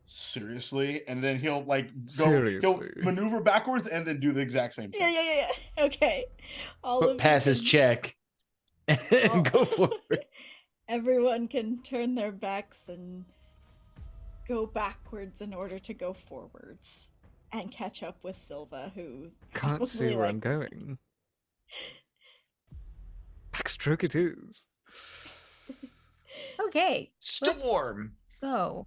seriously, and then he'll like go, he'll Seriously. maneuver backwards, and then do the exact same thing. Yeah. Okay. All of But you pass his can- check and go forward. Everyone can turn their backs and go backwards in order to go forwards and catch up with Silva, who Can't see probably, where like, I'm going. Backstroke it is. Okay, Storm. go.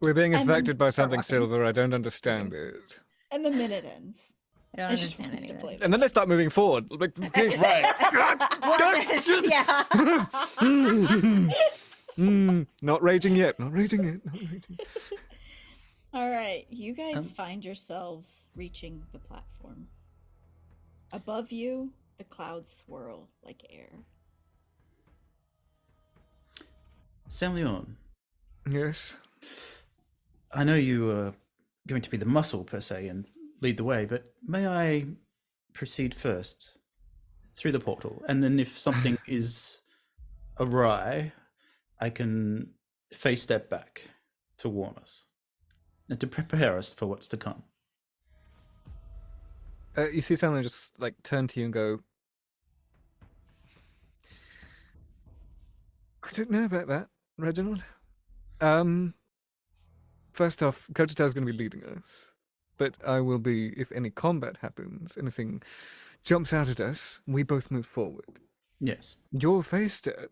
We're being And then affected by start something, walking. Silver. I don't understand it. And the minute ends. I don't I just understand wanted any to of play this. that. And then they start moving forward. Like, okay, Right. Yeah. not raging yet. Not raging yet. Not raging. All right, you guys Um, find yourselves reaching the platform. Above you, the clouds swirl like air. Samuel, Yes. I know you are going to be the muscle per se and lead the way, but may I proceed first through the portal, and then if something is awry, I can face step back to warn us and to prepare us for what's to come. You see someone just like turn to you and go, I don't know about that, Reginald. First off, Kotatar's going to be leading us, but I will be, if any combat happens, anything jumps out at us, we both move forward. Yes. Your face step,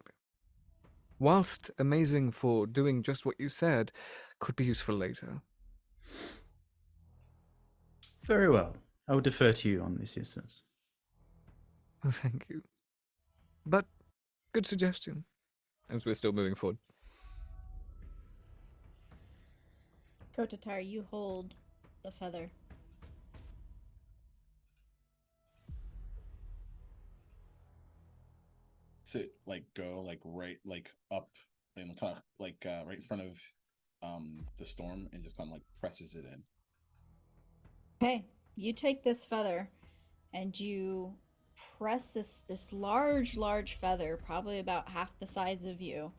whilst amazing for doing just what you said, could be useful later. Very well. I will defer to you on this instance. Thank you. But good suggestion, as we're still moving forward. Kotatar, you hold the feather. So like go like right like up and kind of like right in front of the storm and just kind of like presses it in. Okay, you take this feather and you press this large feather, probably about half the size of you,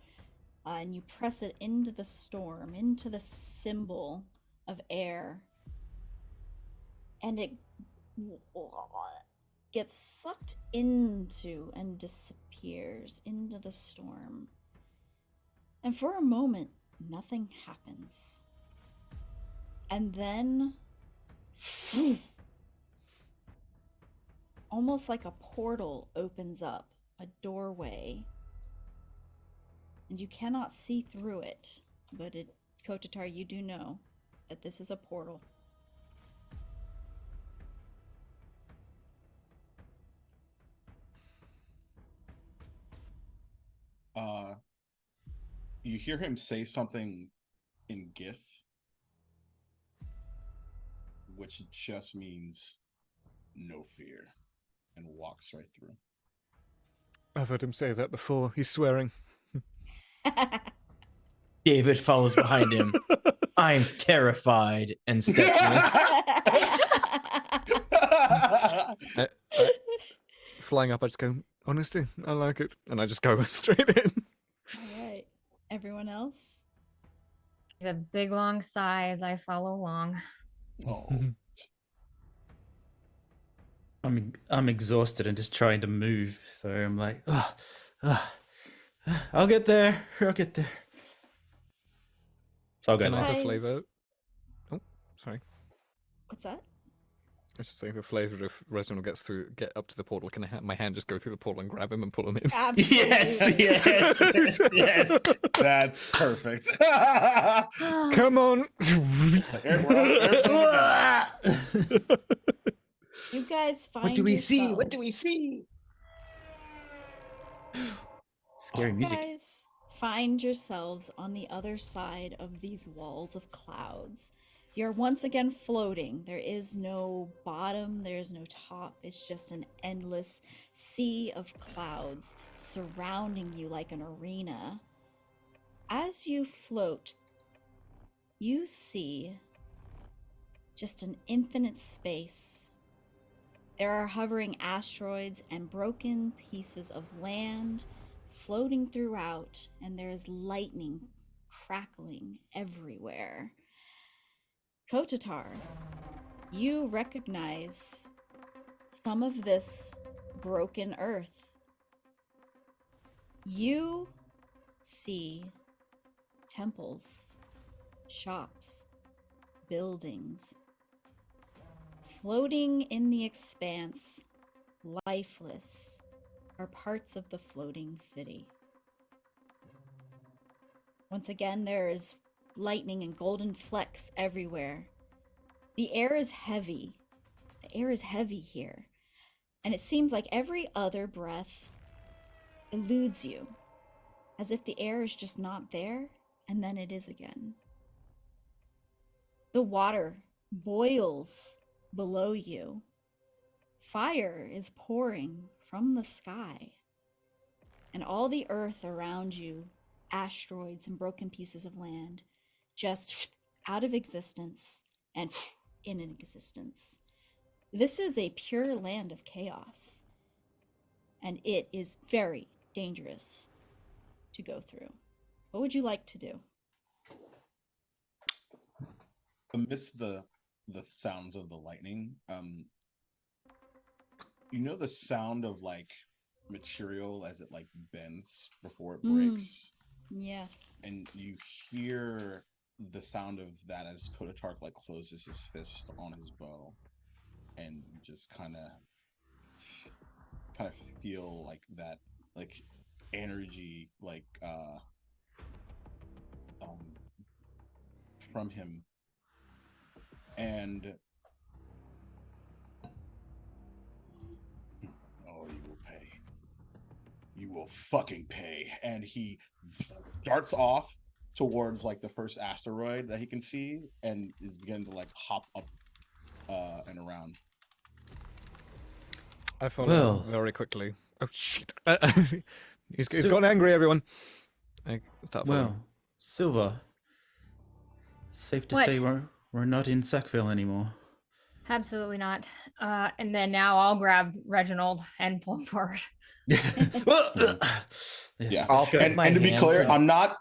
and you press it into the storm, into the symbol of air, and it gets sucked into and disappears into the storm. And for a moment, nothing happens. And then almost like a portal opens up, a doorway, and you cannot see through it, but Kotatar, you do know that this is a portal. You hear him say something in Gith, which just means no fear, and walks right through. I've heard him say that before. He's swearing. David follows behind him. I'm terrified and steps in. Flying up, I just go, honesty, I like it. And I just go straight in. All right, everyone else? A big long sigh as I follow along. Oh. I'm exhausted and just trying to move, so I'm like, I'll get there. I'll get there. So I'll go Can I have last. a Guys. flavour? Oh, sorry. What's that? I was just saying for flavour, if Reginald get up to the portal, can I have my hand just go through the portal and grab him and pull him in? Absolutely. Yes. That's perfect. Come on! You guys find What do we see? What do yourselves- we see? Scary music. guys find yourselves on the other side of these walls of clouds. You're once again floating. There is no bottom, there's no top. It's just an endless sea of clouds surrounding you like an arena. As you float, you see just an infinite space. There are hovering asteroids and broken pieces of land floating throughout, and there is lightning crackling everywhere. Kotatar, you recognize some of this broken earth. You see temples, shops, buildings. Floating in the expanse lifeless, are parts of the floating city. Once again, there is lightning and golden flecks everywhere. The air is heavy. The air is heavy here. And it seems like every other breath eludes you, as if the air is just not there, and then it is again. The water boils below you. Fire is pouring from the sky. And all the earth around you, asteroids and broken pieces of land, just out of existence and in existence. This is a pure land of chaos. And it is very dangerous to go through. What would you like to do? Amidst the sounds of the lightning, you know the sound of like material as it like bends before it breaks, Yes. and you hear the sound of that as Kotatar like closes his fist on his bow, and you just kind of feel like that like energy like from him. And oh, you will pay. You will fucking pay. And he darts off towards like the first asteroid that he can see, and is beginning to like hop up and around. I follow Well. very quickly. Oh shit! He's gotten angry, everyone. I start following. Well, Silva. Safe to What? say we're not in Sackville anymore. Absolutely not. And then now I'll grab Reginald and pull him forward. Yeah. I'll put my And to be hand clear, up. I'm not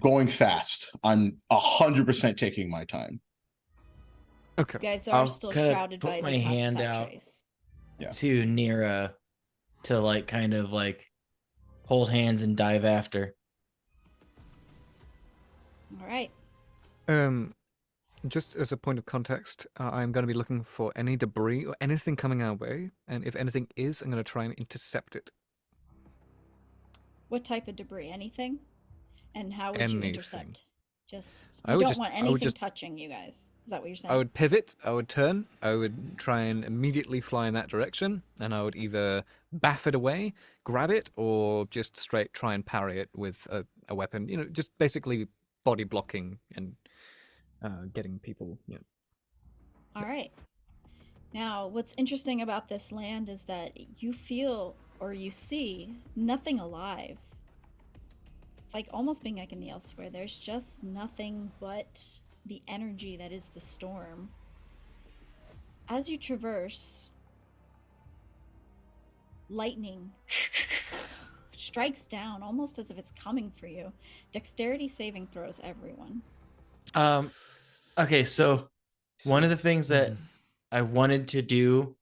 going fast. I'm 100% taking my time. Okay. You guys are I'll still kinda shrouded put by my the hand Muscat out. trace. Yeah. To Nira to like kind of like hold hands and dive after. All right. Just as a point of context, I'm going to be looking for any debris or anything coming our way, and if anything is, I'm going to try and intercept it. What type of debris? Anything? And how would you Anything. intercept? Just I you would don't just- want I would anything just- touching you guys. Is that what you're saying? I would pivot, I would turn, I would try and immediately fly in that direction, and I would either baff it away, grab it, or just straight try and parry it with a weapon. You know, just basically body blocking and getting people. You know. All right. Now, what's interesting about this land is that you feel or you see nothing alive. It's like almost being like in the elsewhere. There's just nothing but the energy that is the storm. As you traverse, lightning strikes down almost as if it's coming for you. Dexterity saving throws, everyone. Okay, so one of the things that I wanted to do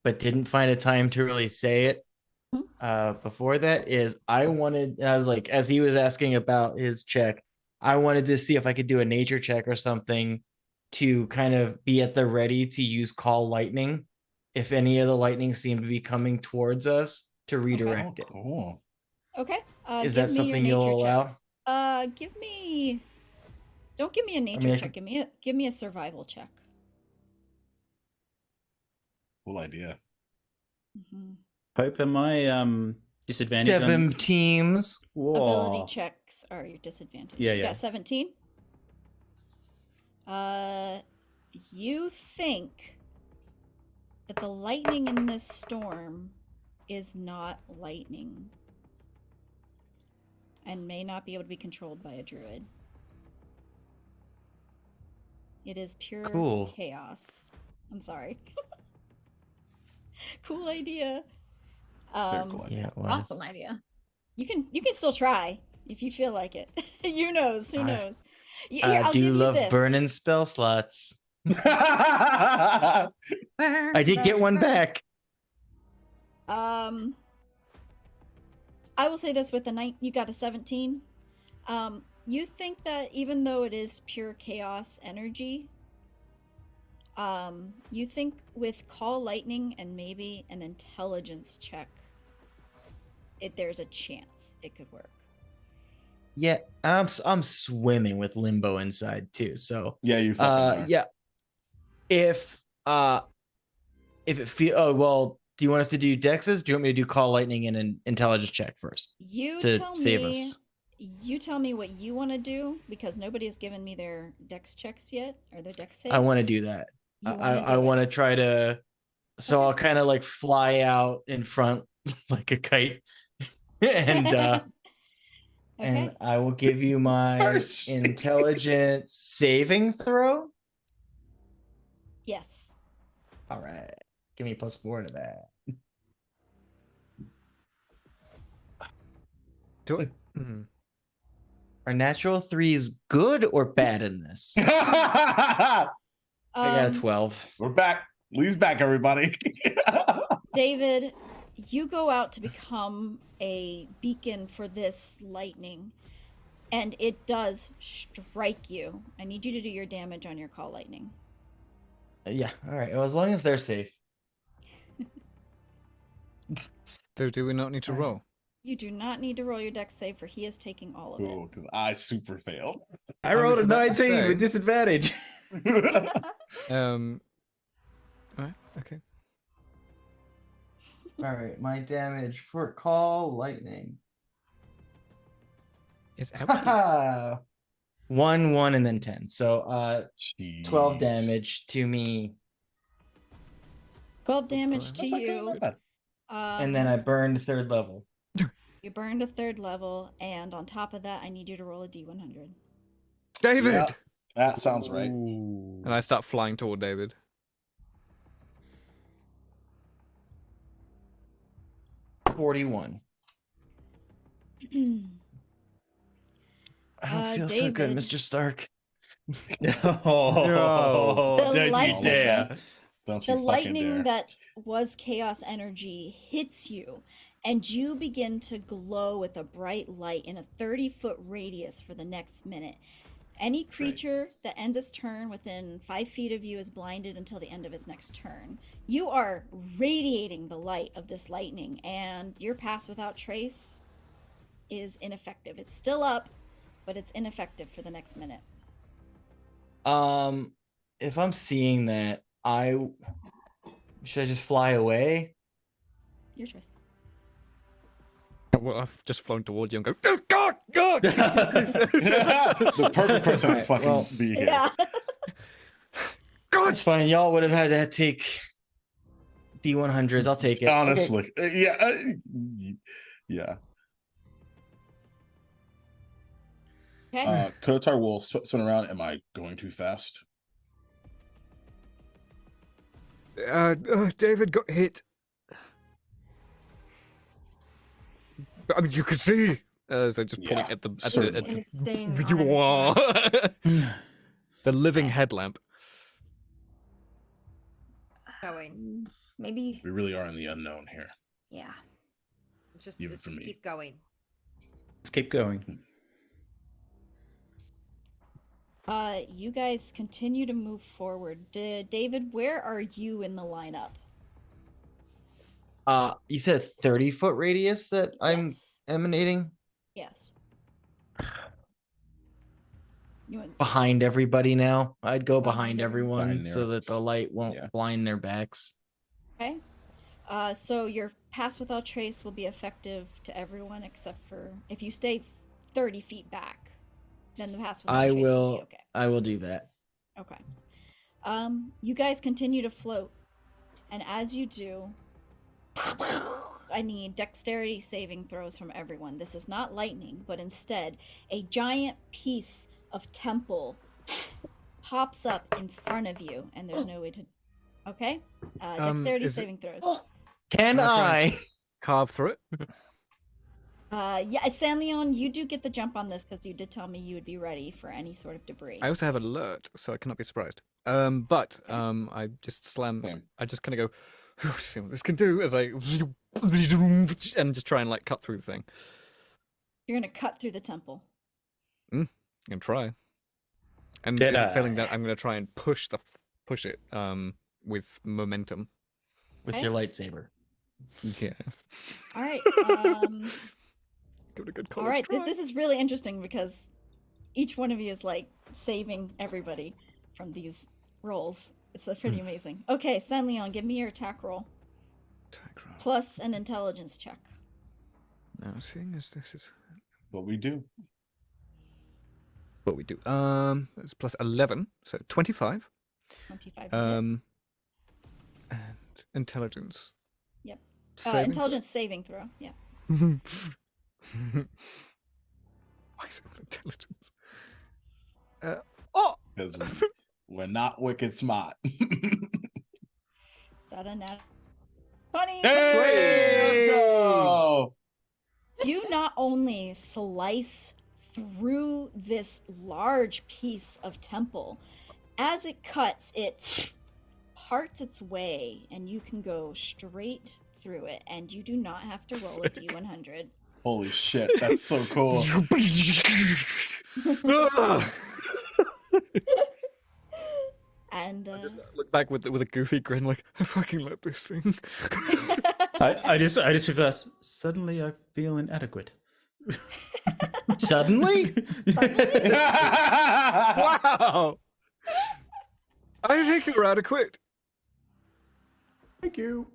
but didn't find a time to really say it before that is I was like, as he was asking about his check, I wanted to see if I could do a nature check or something to kind of be at the ready to use call lightning if any of the lightning seemed to be coming towards us to redirect it. Cool. Okay. Is give that me your something you'll nature check. allow? Give me. Don't give me a nature I check. Give me a survival check. Cool idea. Mm-hmm. Hope, am I disadvantaged? 7 teams. Whoa. Ability checks are your disadvantage. Yeah, You yeah. got 17. You think that the lightning in this storm is not lightning and may not be able to be controlled by a druid. It is pure Cool. chaos. I'm sorry. Cool idea. Very cool idea. Yeah, it was. Awesome idea. You can still try if you feel like it. Who knows? Who I- knows? Here, I I'll do give you love this. burning spell slots. I did get one back. I will say this with the night you got a 17. You think that even though it is pure chaos energy, You think with call lightning and maybe an intelligence check, there's a chance it could work. Yeah, I'm swimming with Limbo inside too. So Yeah, you fucking are. yeah. If it feel well, do you want us to do dexes? Do you want me to do call lightning and an intelligence check first You to tell save me. us? You tell me what you want to do because nobody has given me their dex checks yet or their dex saves. I want to do that. You I want to try to. So Okay. I'll kind of like fly out in front like a kite, and Okay. and I will give you my First. intelligence saving throw. Yes. All right, give me +4 to that. Do I? Mhm. Are natural threes good or bad in this? I got a 12. We're back. Lee's back, everybody. David, you go out to become a beacon for this lightning, and it does strike you. I need you to do your damage on your call lightning. Yeah, all right. Well, as long as they're safe. So do we not need to roll? You do not need to roll your dex save, for he is taking all of it. Cool, because I super failed. I I rolled was a about to 19 say. with disadvantage. All right, okay. All right, my damage for call lightning. Is ouchie. 1, 1, and then 10. So 12 Jeez. damage to me. 12 damage to That's actually you. not bad. And then I burned 3rd level. You burned a 3rd level, and on top of that, I need you to roll a d100. David! Yeah. That sounds right. Ooh. And I start flying toward David. 41. I don't feel so good, David. Mr. Stark. Oh, The don't you lightning- dare. Don't The you fucking lightning dare. that was chaos energy hits you, and you begin to glow with a bright light in a 30-foot radius for the next minute. Any creature that ends its turn within 5 feet of you is blinded until the end of its next turn. You are radiating the light of this lightning, and your pass without trace is ineffective. It's still up, but it's ineffective for the next minute. If I'm seeing that, should I just fly away? Your choice. Well, I've just flown towards you and go, oh, God! God! The perfect person to Alright, fucking well- be here. Yeah. That's fine. Y'all would have had to take D100s. I'll take it. Okay. Honestly. Yeah. Okay. Kotatar will spin around. Am I going too fast? David got hit. I mean, you could see. So just point Yeah, at the certainly. And it's staying You on its map. the living headlamp. Going. Maybe, We really are in the unknown here. yeah. Let's Even for just me. keep going. Let's keep going. You guys continue to move forward. David, where are you in the lineup? You said 30-foot radius that I'm Yes. emanating Yes. You want, behind everybody now. I'd go Behind behind everyone Behind so Nira. that the light won't Yeah. blind their backs. okay. So your pass without trace will be effective to everyone except for if you stay 30 feet back. Then the pass without I trace will will. be okay. I will do that. Okay. You guys continue to float, and as you do, I need dexterity saving throws from everyone. This is not lightning, but instead a giant piece of temple pops up in front of you, and there's no way to. Okay. Dexterity is it- saving throws. Can Can I try I? and carve through it? Yeah, Sanleon, you do get the jump on this because you did tell me you would be ready for any sort of debris. I also have alert, so I cannot be surprised. I just slam. Same. I just kind of go, see what this can do as I and just try and like cut through the thing. You're gonna cut through the temple. I'm gonna try. And Jedi. feeling that I'm gonna try and push push it with momentum. with Okay. your lightsaber. Yeah. All right. Give it a good All college right. try. This is really interesting because each one of you is like saving everybody from these rolls. It's pretty amazing. Okay, San Leon, give me your attack roll Attack roll. plus an intelligence check. Now, seeing as this is What we do. what we do, it's plus 11, so 25. 25. to hit. And intelligence. Yep. Saving Intelligence saving throw. Yeah. throw. Why is it intelligence? Oh! Because we're not wicked smart. That a nat 20. Hey! Let's go! You not only slice through this large piece of temple, as it cuts, it parts its way, and you can go straight through it, and you do not have to roll a d100. Holy shit, that's so cool. And I just look back with a goofy grin, like I fucking love this thing. I just reverse. Suddenly, I feel inadequate. Suddenly? Wow! I think you're adequate. Thank you.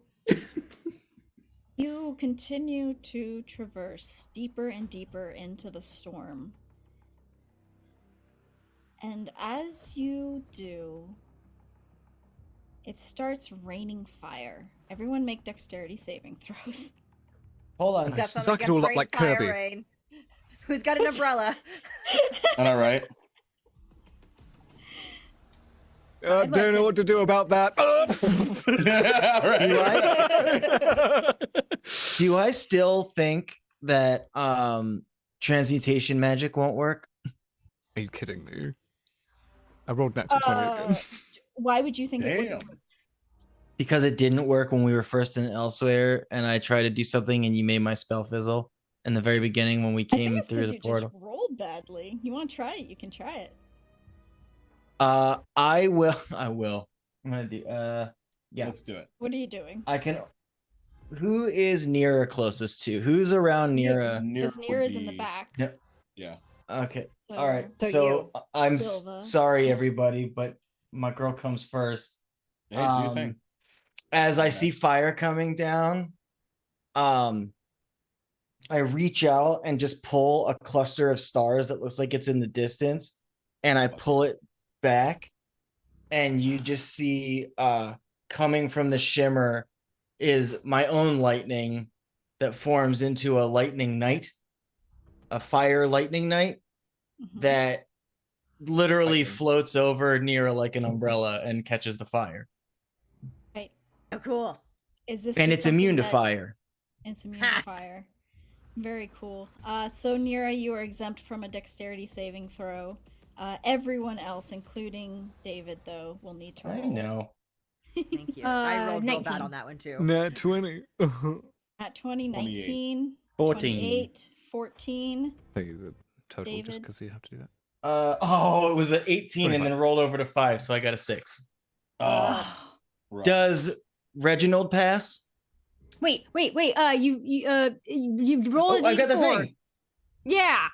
you continue to traverse deeper and deeper into the storm. And as you do, it starts raining fire. Everyone make dexterity saving throws. Hold on. Nice. Definitely Suck it gets all up rain, like fire, Kirby. rain. Who's got an umbrella? All right. I'd like Don't know to- what to do about that. All right. Do I still think that transmutation magic won't work? Are you kidding me? I rolled that to 20 again. Why would you think it Damn. would? Because it didn't work when we were first in Elsewhere, and I tried to do something and you made my spell fizzle in the very beginning when we I think came it's through because the you portal. just rolled badly. You want to try it? You can try it. I will. I'm gonna do yeah. Let's do it. What are you doing? I can. Who is Nira closest to? Who's around Nira? Because would Nira's in the be- back. No. Yeah. Okay. So, All right. So So you. I'm Silva. sorry, everybody, but my girl comes first. Hey, do your thing. As I Okay. see fire coming down, I reach out and just pull a cluster of stars that looks like it's in the distance, and I pull it back, and you just see coming from the shimmer is my own lightning that forms into a lightning knight, a fire lightning knight Mhm. that literally Lightning. floats over near like an umbrella and catches the fire. Right. Oh, cool. Is this And just it's immune to something that- fire. It's immune to fire. Very cool. So Nira, you are exempt from a dexterity saving throw. Everyone else, including David, though, will need to roll. I know. Thank you. I rolled real 19. bad on that one too. Nat 20. At 20, 19, 14. 28, 14. Tell you the total just David? because you have to do that. Oh, it was an 18 and 25. then rolled over to 5, so I got a 6. Oh, rough. Does Reginald pass? Wait. You roll a Oh, I got the d4. thing. Yeah.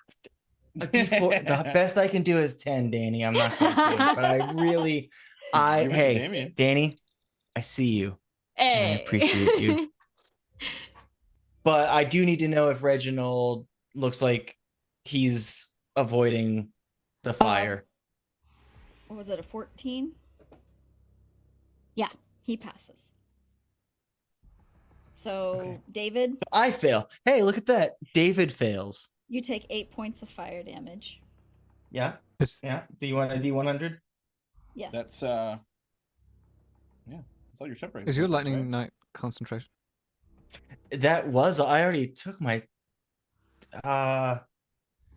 A D4. The best I can do is 10, Danny. I'm not gonna do it, but I really Give it to hey, Damien. Danny, I see you. Hey. appreciate you. But I do need to know if Reginald looks like he's avoiding the fire. What was it, a 14? Yeah, he passes. So, Okay. David, I fail. Hey, look at that. David fails. you take 8 points of fire damage. Yeah. It's- Yeah. Do you want a D100? Yes. That's yeah. That's all your temporary. Is your points, lightning right? knight concentration? That was I already took my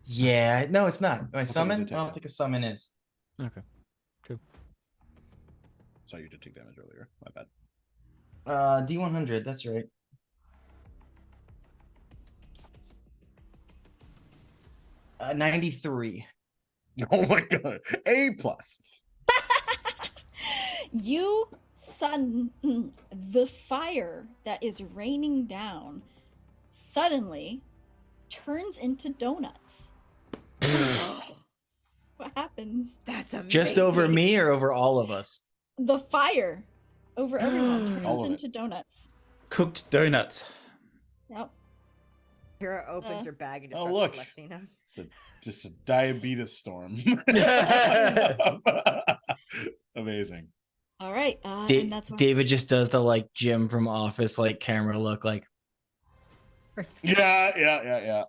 yeah, no, it's not. My thought you summon? did I take don't that. think a summon is. Okay. Sorry, you did take damage earlier. My bad. D100, that's right. 93. Oh my god. A plus. You the fire that is raining down suddenly turns into donuts. What happens? That's amazing. Just over me or over all of us? The fire over everyone All turns of it. into donuts. Cooked donuts. Yep. Hera opens her bag and just Oh, starts look. collecting them. It's just a diabetes storm. Amazing. All right. And that's why David just does the like Jim from Office like camera look like. Yeah.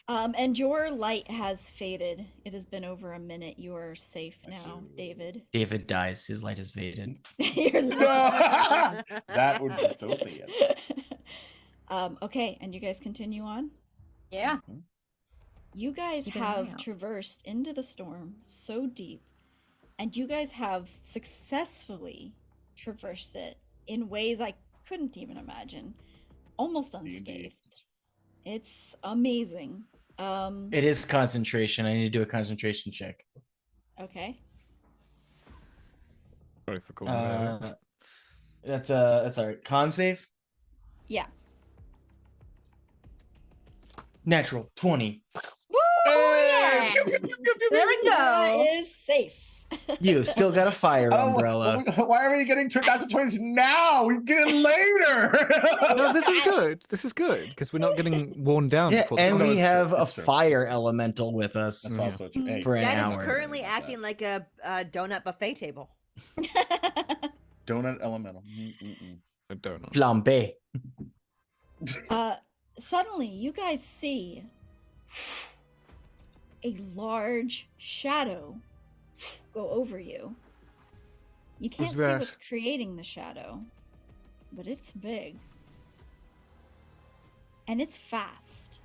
and your light has faded. It has been over a minute. You are safe I now, see. David. David dies. His light is faded. Your light That would be so sad. okay, and you guys continue on. Yeah. You guys Keep an eye have out. traversed into the storm so deep, and you guys have successfully traversed it in ways I couldn't even imagine, almost D&D. unscathed. It's amazing. It is concentration. I need to do a concentration check. Okay. Sorry for calling that. That's all right. Con save. Yeah. Natural 20. Hey! There we That go. is safe. You still got a fire I don't- umbrella. Why are we getting turned down to 20s now? We get it later. No, this is good. This is good because we're not getting worn down. Yeah, before the and No, we it's have true, a it's true. fire elemental with us That's also true. Hey, for an That is hour. currently acting like a donut buffet table. donut elemental. Mm-mm-mm. I don't know. Flambe. Suddenly, you guys see a large shadow go over you. You can't Who's see that? what's creating the shadow, but it's big. And it's fast.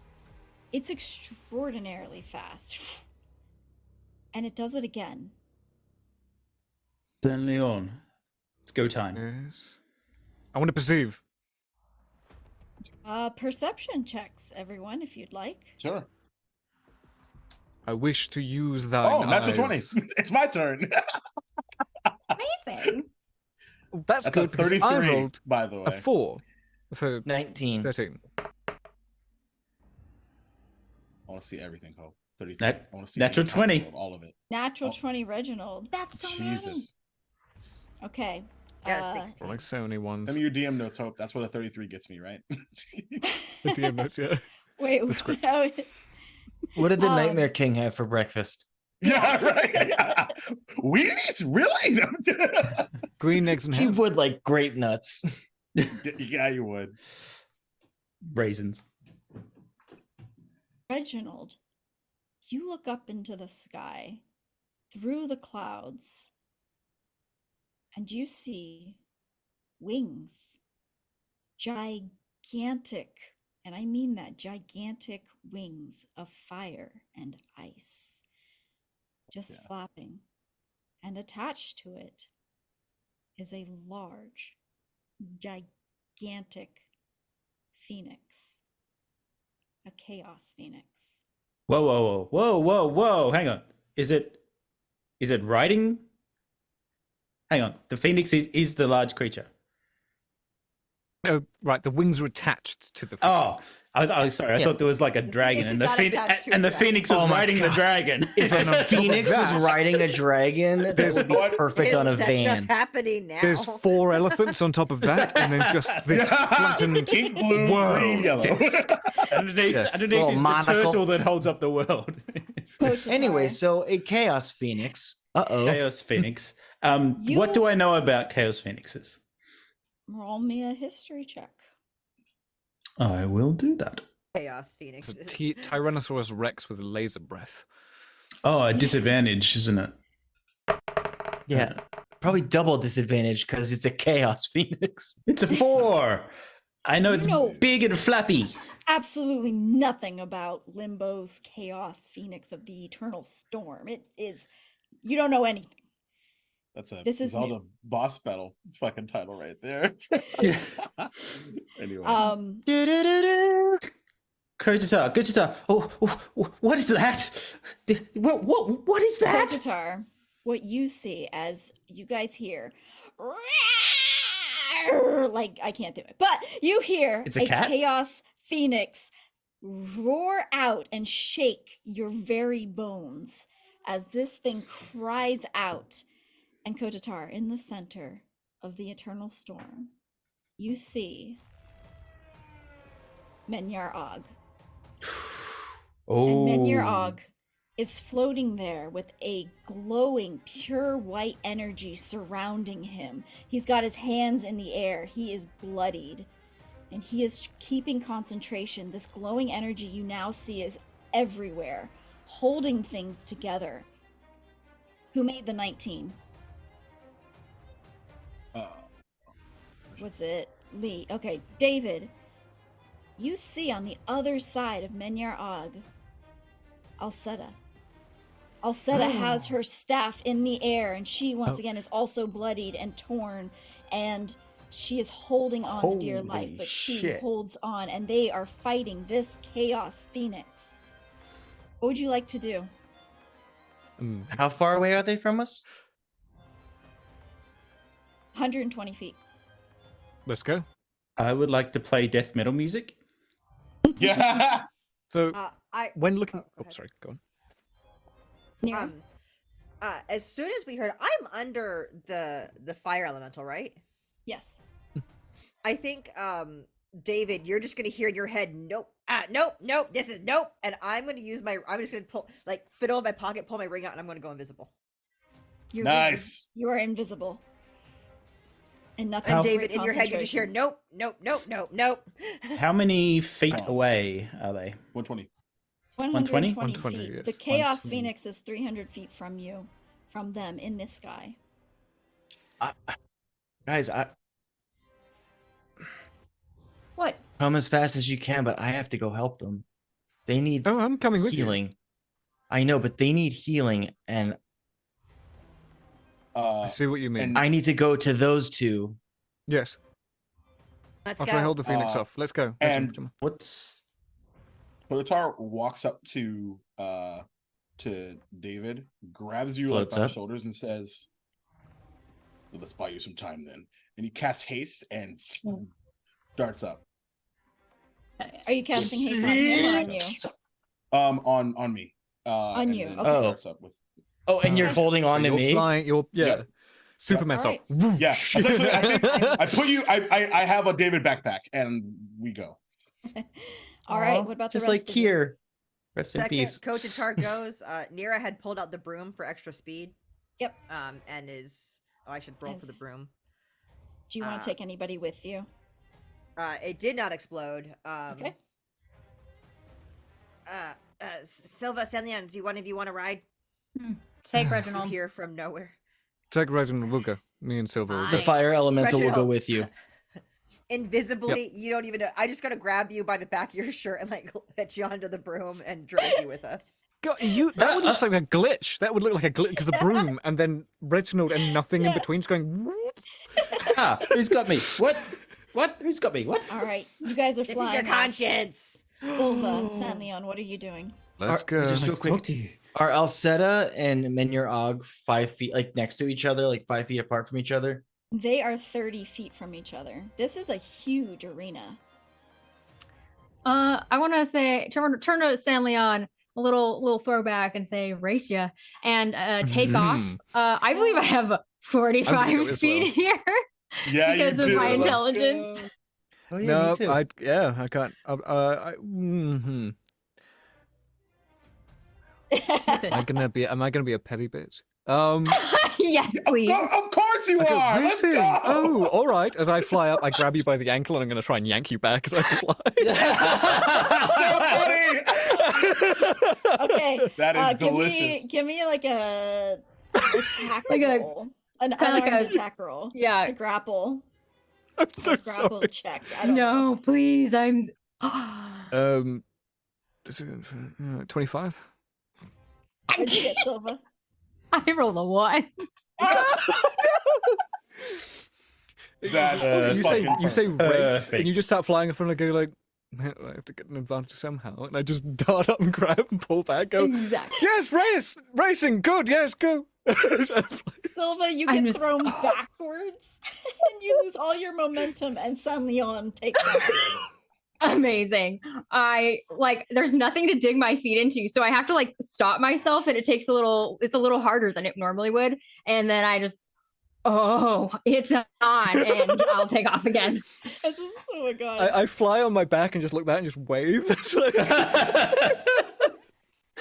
It's extraordinarily fast. And it does it again. Turn Leon. It's go time. Yes. I want to perceive. Perception checks, everyone, if you'd like. Sure. I wish to use thine Oh, natural 20. eyes. It's my turn. Amazing. That's That's a good because 33, I rolled by the a way. 4 for 19. 13. I want to see everything, Hope. 33. Nat- I want to see natural the top 20. roll, all of it. Natural Oh. 20, Reginald. That's so many. Jesus. Okay. Got a uh, 16. Or like so many ones. Send me your DM notes, Hope. That's where the 33 gets me, right? The DM notes, yeah. Wait, The script. What did the Um, Nightmare King have for breakfast? yeah, right. Wheaties? Really? Green eggs and He ham. would like grape nuts. Yeah, you would. Raisins. Reginald, you look up into the sky through the clouds and you see wings. Gigantic, and I mean that, gigantic wings of fire and ice just Yeah. flapping. And attached to it is a large, gigantic phoenix. A chaos phoenix. Whoa, whoa, whoa, whoa, whoa, whoa! Hang on. Is it riding? Hang on. The phoenix is the large creature. Oh, right. The wings are attached to the. Oh, sorry. I Yeah. thought there was like a dragon, phoenix and is the not attached to a and the dragon. phoenix was Oh my riding the God. dragon. If And on a top of phoenix that- was riding a dragon, that There's- would be perfect on a That's van. what's happening now. There's 4 elephants on top of that, and then just this flattened Pink, blue, green, yellow. disc. underneath Yes. underneath Little is the monocle. turtle that holds up the world. Anyway, Kotatar, so a chaos phoenix. Uh-oh. Chaos Phoenix. You- What do I know about Chaos Phoenixes? roll me a history check. I will do that. Chaos It's phoenixes. a Tyrannosaurus Rex with laser breath. Oh, a disadvantage, isn't it? Yeah. Probably double disadvantage because it's a chaos phoenix. It's a 4. I know it's No. big and flappy. Absolutely nothing about Limbo's chaos phoenix of the eternal storm. It is, you don't know anything. That's a This is Zelda boss battle fucking title right there. Anyway. Do-do-do-do. Kotatar. Oh, what is that? What is that? Kotatar, what you see as you guys hear like I can't do it, but you hear It's a cat? chaos phoenix roar out and shake your very bones as this thing cries out. And Kotatar, in the center of the eternal storm, you see Menyar Og. Oh. And Menyar Og is floating there with a glowing, pure white energy surrounding him. He's got his hands in the air. He is bloodied. And he is keeping concentration. This glowing energy you now see is everywhere, holding things together. Who made the 19? Was it Lee? Okay, David. You see on the other side of Menyar Og, Alseta. Alseta has her staff in the air, and she once again is also bloodied and torn, and she is holding on to dear life, Holy but she shit. holds on, and they are fighting this Chaos Phoenix. What would you like to do? How far away are they from us? 120 feet. Let's go. I would like to play death metal music. Yeah. So I when looking, go oh, ahead. sorry, go on. Nira? As soon as we heard, I'm under the fire elemental, right? Yes. I think David, you're just gonna hear in your head, nope, nope, this is nope, and I'm just gonna pull, like, fiddle in my pocket, pull my ring out, and I'm gonna go invisible. You're Nice. You are invisible. And nothing. And but David, in your head, you just hear concentration. nope. How many feet Oh. away are they? 120. 120? 120 feet. 120, The yes. Chaos 120. Phoenix is 300 feet from you, from them in this sky. Guys, What? come as fast as you can, but I have to go help them. They need Oh, I'm coming with you. healing. I know, but they need healing, and I see what you mean. and- I need to go to those two. Yes, Let's I'll go. try hold the Phoenix Uh, off. Let's go. and- Come on. What's Kotatar walks up to David, grabs you like Floats by the up. shoulders and says, "Let's buy you some time then." And he casts haste and darts up. Are you casting haste on him or on you? On me. On and you, then okay. darts up with Oh, and you're holding on So to you're me. Flying, you're Yep. super Yep. mess Alright. up. Whoosh. yeah. Essentially, I think I put you. I have a David backpack, and we go. All right. Aw, What about the just rest like of you? here? Rest in Second, peace. Kotatar goes. Nira had pulled out the broom for extra speed. Yep. And is. Oh, I should roll for Is- the broom. Do you want to take anybody with you? It did not explode. Okay. Silva, Senlian, do one of you want to ride? Take You Reginald. hear from nowhere. Take Reginald, we'll go. Me and Silva will The go. fire elemental will go Reginald. with you. Invisibly, you don't even know. I just gotta grab you by the back of your shirt and like get you onto the broom and drag you with us. God, that would look like a glitch. That would look like a glitch because the broom and then Reginald and nothing in Yeah. between, just going. Whoop. who's got me? What? What? Who's got me? What? All right. You guys are This flying. is your off. conscience. Silva, San Leon, what are you doing? Let's go. Just real quick. to you. Are Alseta and Menyar Og 5 feet, like next to each other, like 5 feet apart from each other? They are 30 feet from each other. This is a huge arena. I want to say turn to San Leon, a little throwback, and say race ya and take off. I believe I have I 45 think so as speed well. here Yeah, because you of do. my Let's intelligence. Oh yeah, No, me too. I can't. Listen. Am I gonna be a petty bitch? Yes, Of please. of course you I go, are. Let's "Listen, go. oh, all right. As I fly up, I grab you by the ankle and I'm gonna try and yank you back as I fly. So funny. Okay. That is give delicious. give me like a attack Like a- roll. An kinda like unarmed a- attack roll. Yeah. To grapple. I'm so A grapple sorry. check. I don't know. No, please. I'm. 25. What'd you get, Silva? I rolled a 1. That's you fucking say race, Perfect. and you just start flying in front and go like, "Man, I have to get an advantage somehow," and I just dart up and grab and pull back. Go, Exactly. yes, racing, good, yes, go. Silva, you I'm get just- thrown backwards, and you lose all your momentum, and San Leon takes off. Amazing. There's nothing to dig my feet into, so I have to like stop myself, and it's a little harder than it normally would. And then I just, it's on, and I'll take off again. Oh my god. I fly on my back and just look back and just wave. It's like-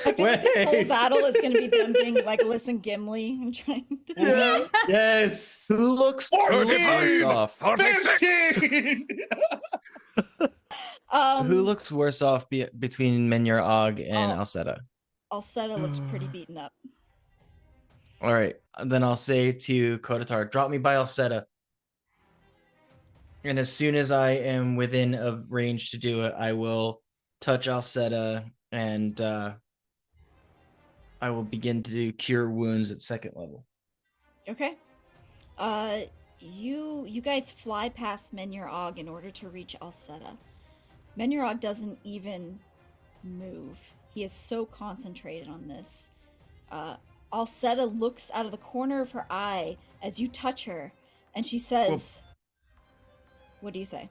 I feel like this whole battle is going to be them being like, listen, Gimli, I'm trying to. Yes. Who looks worse off? 15! Who looks worse off between Menyor Og and Alseta? Alseta looks pretty beaten up. All right, then I'll say to Kotatar, drop me by Alseta. And as soon as I am within a range to do it, I will touch Alseta and I will begin to cure wounds at 2nd level. Okay. You guys fly past Menyor Og in order to reach Alseta. Menyor Og doesn't even move. He is so concentrated on this. Alseta looks out of the corner of her eye as you touch her, and she says, what do you say?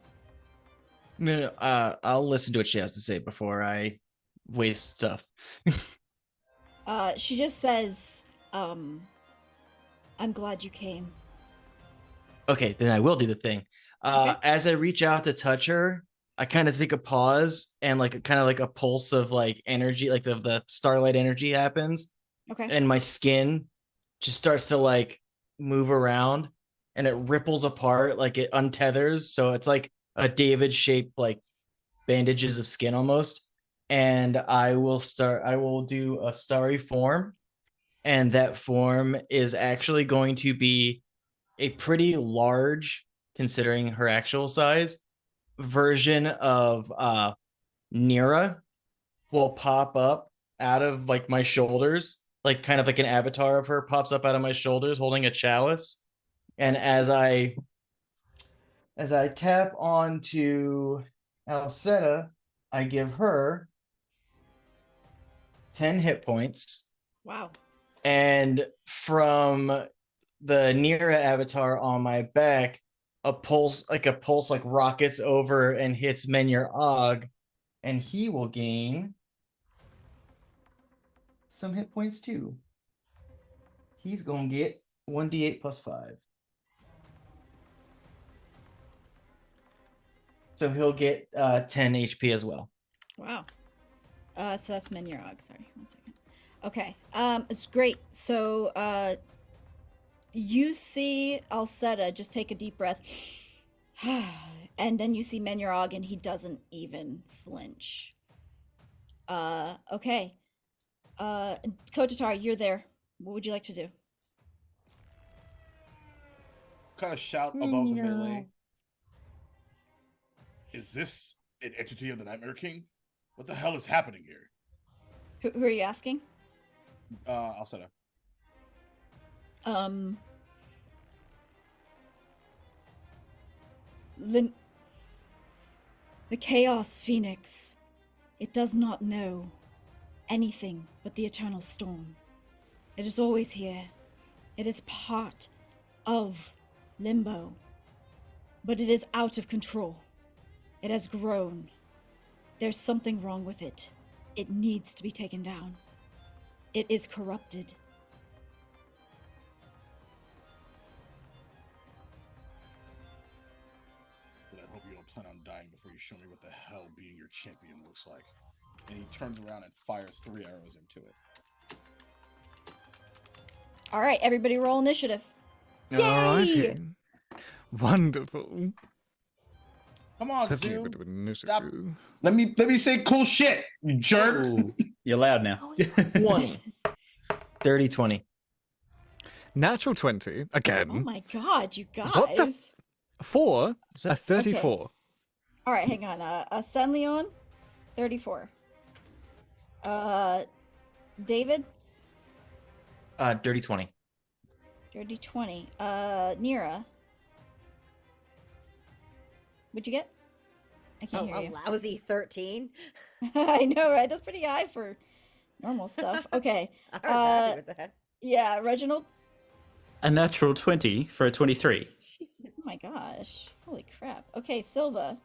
No, I'll listen to what she has to say before I waste stuff. She just says, I'm glad you came. Okay, then I will do the thing. Okay. As I reach out to touch her, I kind of take a pause and like kind of like a pulse of like energy, like the starlight energy happens. Okay. And my skin just starts to like move around and it ripples apart, like it untethers. So it's like a David shaped like bandages of skin almost. And I will do a starry form. And that form is actually going to be a pretty large, considering her actual size, version of Nira will pop up out of like my shoulders, like kind of like an avatar of her pops up out of my shoulders holding a chalice. And as I tap onto Alseta, I give her 10 hit points. Wow. And from the Nira avatar on my back, a pulse like rockets over and hits Menyor Og, and he will gain some hit points too. He's gonna get 1d8 plus 5. So he'll get 10 HP as well. Wow. So that's Menyor Og. Sorry, 1 second. Okay. It's great. So, you see Alseta just take a deep breath, and then you see Menyor Og, and he doesn't even flinch. Okay. Kotatar, you're there. What would you like to do? Kind of shout above the melee. Is this an entity of the Nightmare King? What the hell is happening here? Who are you asking? Alseta. The Chaos Phoenix. It does not know anything but the eternal storm. It is always here. It is part of Limbo. But it is out of control. It has grown. There's something wrong with it. It needs to be taken down. It is corrupted. But I hope you don't plan on dying before you show me what the hell being your champion looks like. And he turns around and fires 3 arrows into it. All right, everybody roll initiative. Alrighty. Wonderful. Come on, That's a Zoo. bit of an Stop. initiative. Let me say cool shit, you jerk. Ooh, you're loud now. 20. 30, 20. Natural 20 again. Oh my god, you guys. What the 4, Is that- a 34. All right, hang on. San Leon, 34. David, Dirty 20. dirty 20. Nira, what'd you get? I can't hear A you. lousy 13. I know, right? That's pretty high for normal stuff. Okay. I was happy with that. Yeah, Reginald. A natural 20 for a 23. Oh my gosh. Holy crap. Okay, Silva.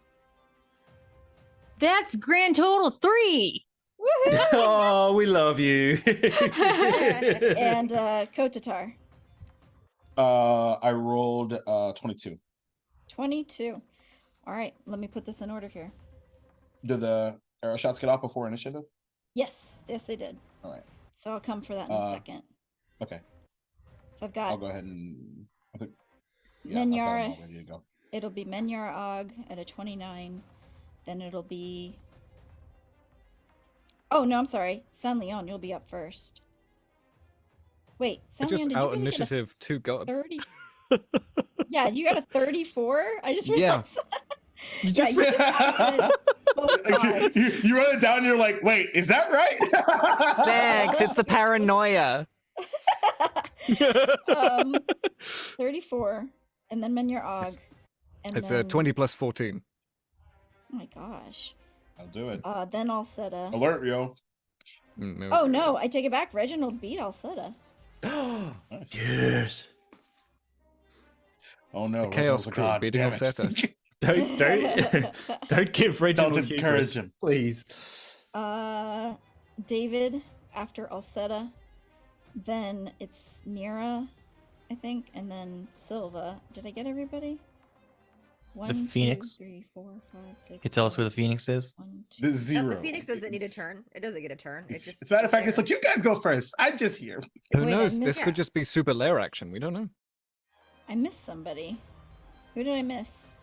That's grand total 3. Woohoo! Oh, we love you. And Kotatar. I rolled 22. 22. All right, let me put this in order here. Do the arrow shots get off before initiative? Yes, they did. All right. So I'll come for that in a second. Okay. So I've I'll got go ahead and. I think, yeah, I've got them Menyara. all ready to go. It'll be Menyara Og at a 29. Then it'll be. Oh no, I'm sorry. San Leon, you'll be up first. Wait, I San just Leon, did you out really get a initiative 2 gods. 30? Yeah, you got a 34. I just Yeah. realized. You Yeah, just you just outdid both gods. You run it down and you're like, wait, is that right? Thanks, it's the paranoia. 34, and then Menyar Og, and It's then 20 plus 14. Oh my gosh. I'll do it. Then Alseta. Alert, yo. No. Oh no, I take it back. Reginald beat Alseta. Nice. Yes. Oh no. Chaos Reginald's a Crew god, beating damn it. Alseta. Don't give Reginald Don't hubris, encourage him. please. David after Alseta. Then it's Nira, I think, and then Silva. Did I get everybody? 1, Phoenix? 2, 3, 4, 5, 6. Can you tell us where the 7, Phoenix is? 1, 2. The zero. The Phoenix doesn't need a It's- turn. It doesn't get a turn. It just. As a matter of fact, it's there. like, you guys go first. I'm just here. Who Wait, I knows? This missed- could just be super lair action. We don't know. I missed somebody. Who did I miss?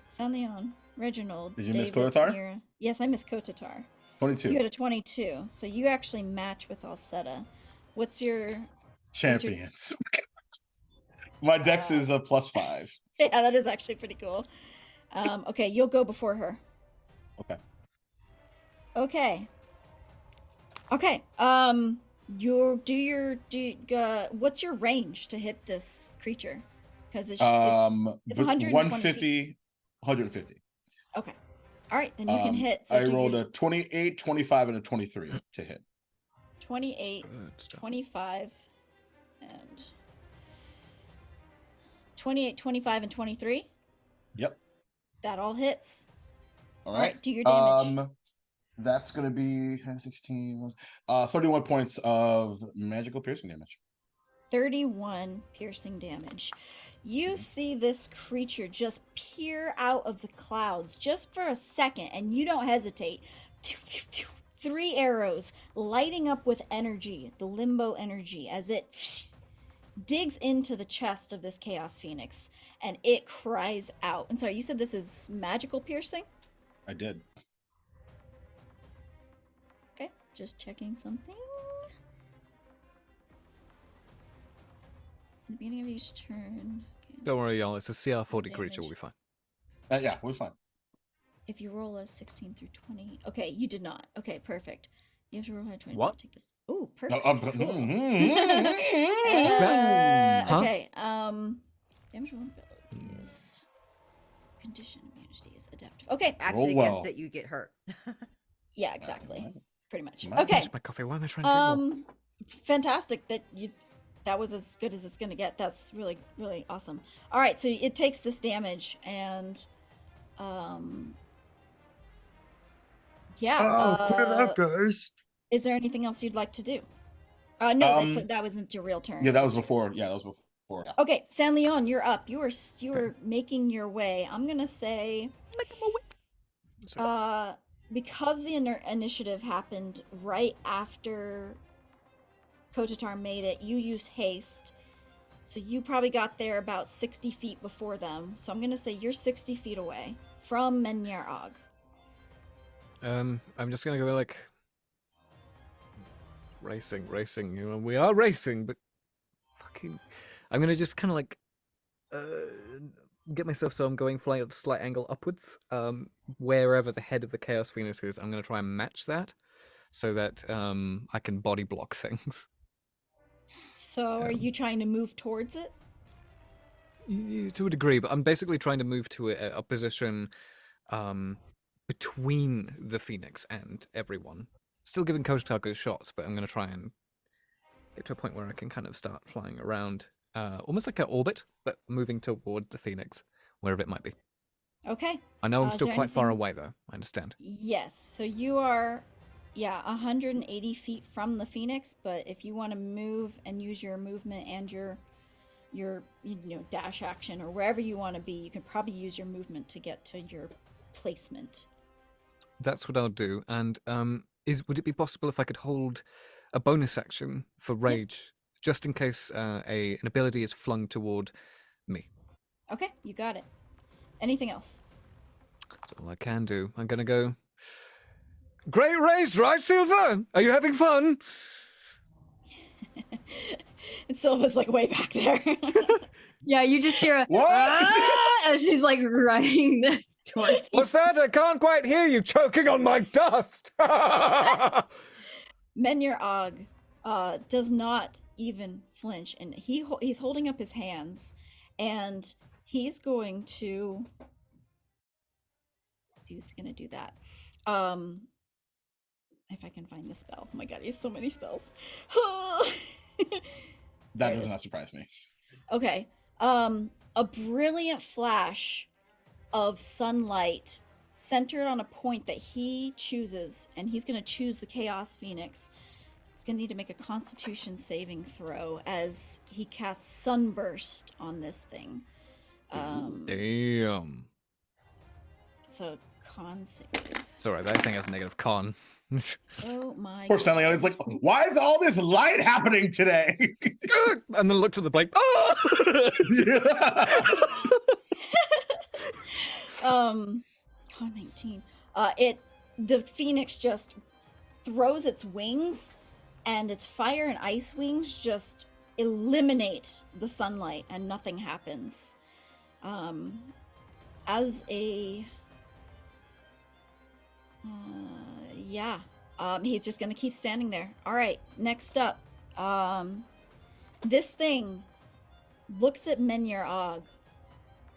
San Leon, Reginald. Did you miss David, Kotatar? Nira. Yes, I missed Kotatar. 22. You had a 22, so you actually match with Alseta. What's your? Champions. My dex is a +5. Yeah, that is actually pretty cool. Okay, you'll go before her. Okay. Okay. Okay. What's your range to hit this creature? Because it's 120 150, 150. okay. All right, then you can hit. So I do rolled your a 28, 25, and a 23 to hit. 28, Good stuff. 25, and 28, 25, and 23. Yep. That all hits. All All right. right, do your damage. That's gonna be 10, 16, 31 points of magical piercing damage. 31 piercing damage. You see this creature just peer out of the clouds just for a second, and you don't hesitate. 3 arrows lighting up with energy, the limbo energy, as it digs into the chest of this Chaos Phoenix, and it cries out. And sorry, you said this is magical piercing? I did. Okay, just checking something. At the beginning of each turn. Don't worry, y'all. It's a CR40 creature. Damage. We'll be fine. Yeah, we're fine. If you roll a 16 through 20. Okay, you did not. Okay, perfect. You have to roll a 20. What? Take this. Oh, No, perfect. I'm- Cool. that? Huh? Okay, damage roll abilities. Condition immunities. Adaptive. Okay. Actually, Roll against well. it, you get hurt. Yeah, exactly. Pretty much. Nice. Okay. Finish my coffee. Why am I trying to drink more? Fantastic that was as good as it's gonna get. That's really, really awesome. All right, so it takes this damage and yeah. guys. Is there anything else you'd like to do? No, Um, that wasn't your real turn. Yeah, that was before. Yeah, that was before. Yeah. Okay, San Leon, you're up. You are making your way. I'm gonna say, because the initiative happened right after Kotatar made it, you used haste, so you probably got there about 60 feet before them. So I'm gonna say you're 60 feet away from Menyar Og. I'm just gonna go like racing. You know, we are racing, but fucking, I'm gonna just kind of like get myself so I'm going flying at a slight angle upwards. Wherever the head of the Chaos Phoenix is, I'm gonna try and match that, so that I can body block things. So are you trying to move towards it? To a degree, but I'm basically trying to move to a position between the Phoenix and everyone. Still giving Kotatar good shots, but I'm going to try and get to a point where I can kind of start flying around, almost like an orbit, but moving toward the Phoenix, wherever it might be. Okay. I know I'm Is still there quite far anything- away, though. I understand. Yes. So you are, 180 feet from the Phoenix. But if you want to move and use your movement and your dash action or wherever you want to be, you can probably use your movement to get to your placement. That's what I'll do. And would it be possible if I could hold a bonus action for rage, just in case an ability is flung toward me? Okay, you got it. Anything else? That's all I can do. I'm gonna go. Great race, right, Silva? Are you having fun? And Silva's like way back there. Yeah, you just hear a What? "Ah," as she's like running towards you. What's that? I can't quite hear you choking on my dust. Menyer Og does not even flinch, and he's holding up his hands, and he's going to do that. If I can find the spell. Oh my god, he has so many spells. That There it does is. not surprise me. Okay. A brilliant flash of sunlight centered on a point that he chooses, and he's going to choose the Chaos Phoenix. He's going to need to make a Constitution saving throw as he casts Sunburst on this thing. Damn. So con save. It's alright, that thing has negative con. Oh my Poor Stanley is like, why is all this light happening today? And then look to the blade. Oh! Con 19. The Phoenix just throws its wings, and its fire and ice wings just eliminate the sunlight, and nothing happens. He's just gonna keep standing there. All right, next up, this thing looks at Menyer Og,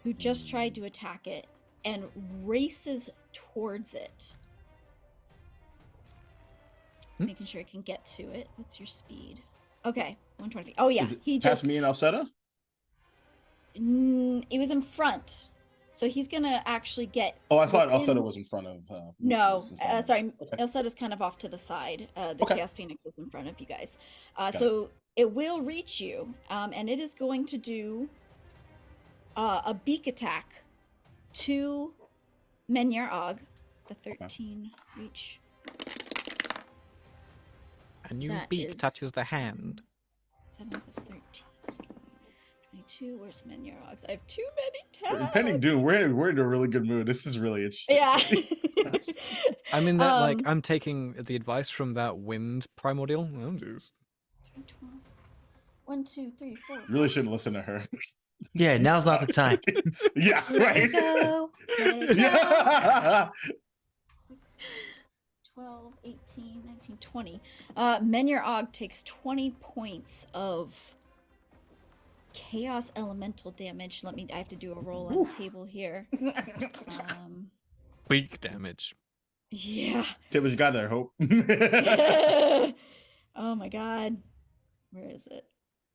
who just tried to attack it, and races towards it. Making sure I can get to it. What's your speed? Okay, 120 feet. Oh yeah, Is it he past just me and Alseta? it was in front, so he's gonna actually get. Oh, I thought within- Alseta was in front of. No, was in front of me. sorry. Okay. Elseta's kind of off to the side. The Okay. Chaos Phoenix is in front of you guys. Got So it will reach you, and it is going to do a beak attack to Menyer Og. The 13 reach. A new That beak is- touches the hand. 7 plus 13. 22. Where's Menyer Og's? I have too many tabs. Impending Doom, we're in a really good mood. This is really interesting. Yeah. I mean, that like Um, I'm taking the advice from that wind primordial. Oh, jeez. 12. 1, 2, 3, 4. Really shouldn't listen to her. Yeah, now's not the time. Yeah, Let right. it go. Let it go. Yeah. 12, 18, 19, 20. Menyer Og takes 20 points of chaos elemental damage. I have to do a roll on the table here. Beak damage. Yeah. Take what you got there, Hope. Oh my god. Where is it?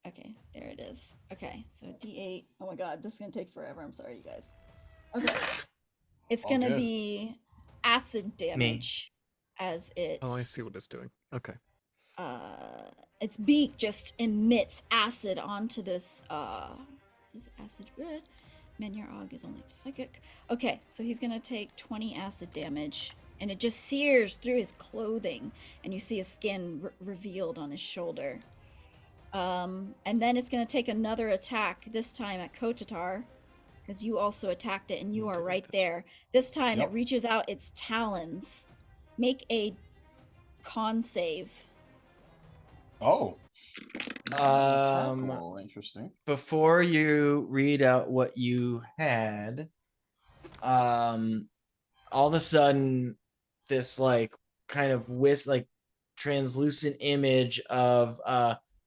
Okay, there it is. Okay, so D8. Oh my god, this is gonna take forever. I'm sorry, you guys. Okay. It's All gonna good. be acid damage as it Oh, I see what it's doing. Okay. its beak just emits acid onto this is it acid red? Menyer Og is only psychic. Okay, so he's gonna take 20 acid damage, and it just sears through his clothing, and you see his skin revealed on his shoulder. And then it's gonna take another attack, this time at Kotatar, because you also attacked it, and you are right there. This time Yep. it reaches out its talons. Make a con save. Oh. Um, Interesting. Before you read out what you had, all of a sudden, this like kind of translucent image of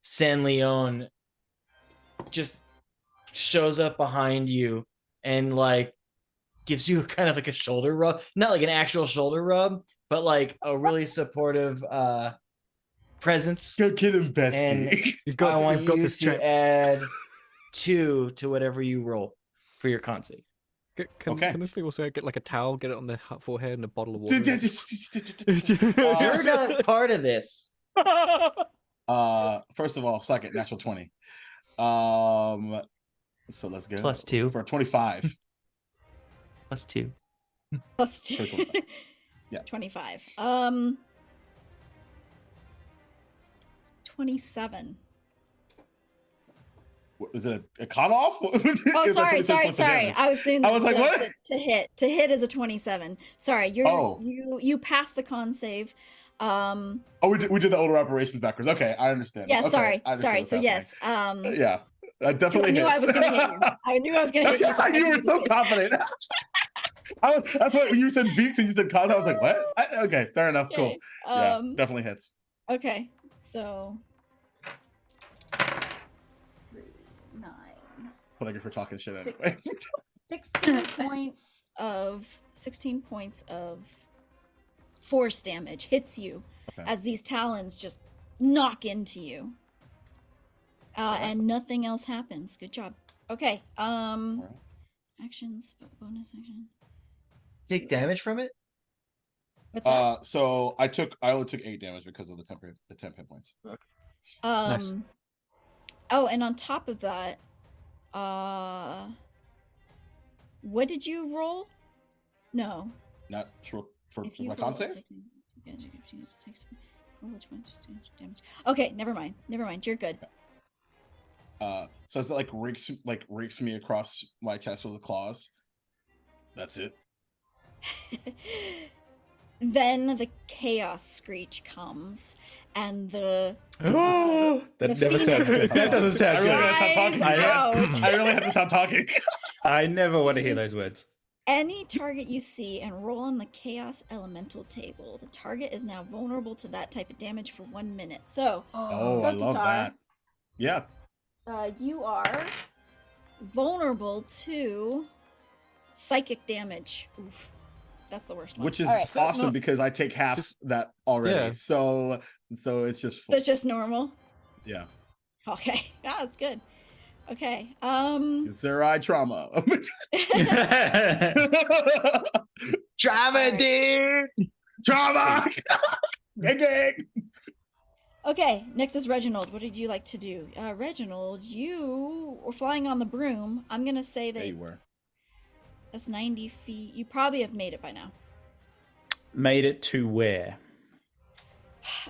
San Leon just shows up behind you and like gives you kind of like a shoulder rub, not like an actual shoulder rub, but like a really supportive presence. Go get him, And bestie. I want you've got you this to champ. add 2 to whatever you roll for your con save. Okay. Can this thing also get like a towel, get it on the forehead, and a bottle of water? You're not part of this. First of all, suck it, natural 20. So let's go. Plus 2. For 25. Plus 2. Plus 2. For 25. Yeah. 25. 27. What, is it a con off? Oh, sorry. I was doing. I was like, what? To hit is a 27. Sorry, Oh. you passed the con save. Oh, we did the older operations backwards. Okay, I understand. Yeah, Okay, sorry. I understand So what's yes. happening. Yeah, I definitely I knew hits. I was gonna hit you. I knew I was gonna hit you. Yeah, you were so confident. That's why when you said beaks and you said cause, I was like, what? Okay, fair enough. Cool. Okay, Yeah, definitely hits. Okay, so 3, 9, Thank you for talking shit Six. anyway. 16 points of force damage hits you Okay. as these talons just knock into you. And nothing else happens. Good job. Okay. Actions, bonus action. Take damage from it? What's that? So I only took 8 damage because of the 10 hit points. Nice. Oh, and on top of that, what did you roll? No. Not sure for If you my roll con a save. 16, roll which one's damage. Okay, never mind. You're good. So it's like rakes me across my chest with the claws. That's it. Then the chaos screech comes, and the Oh, that The never sounds good. That doesn't sound I really good. have to stop talking. Rise out. I really have to stop talking. I never want to hear those words. any target you see and roll on the chaos elemental table. The target is now vulnerable to that type of damage for 1 minute. So, Oh, I love Kotatar, that. Yeah. You are vulnerable to psychic damage. Oof, that's the worst one. Which is All right. awesome No, because I take half just- that already. yeah. So it's just So it's just normal. yeah. Okay, yeah, that's good. Okay. Githzerai trauma. Trauma, dude! Trauma. Gang. Okay, next is Reginald. What did you like to do? Reginald, you were flying on the broom. I'm gonna say that There you were. that's 90 feet. You probably have made it by now. Made it to where?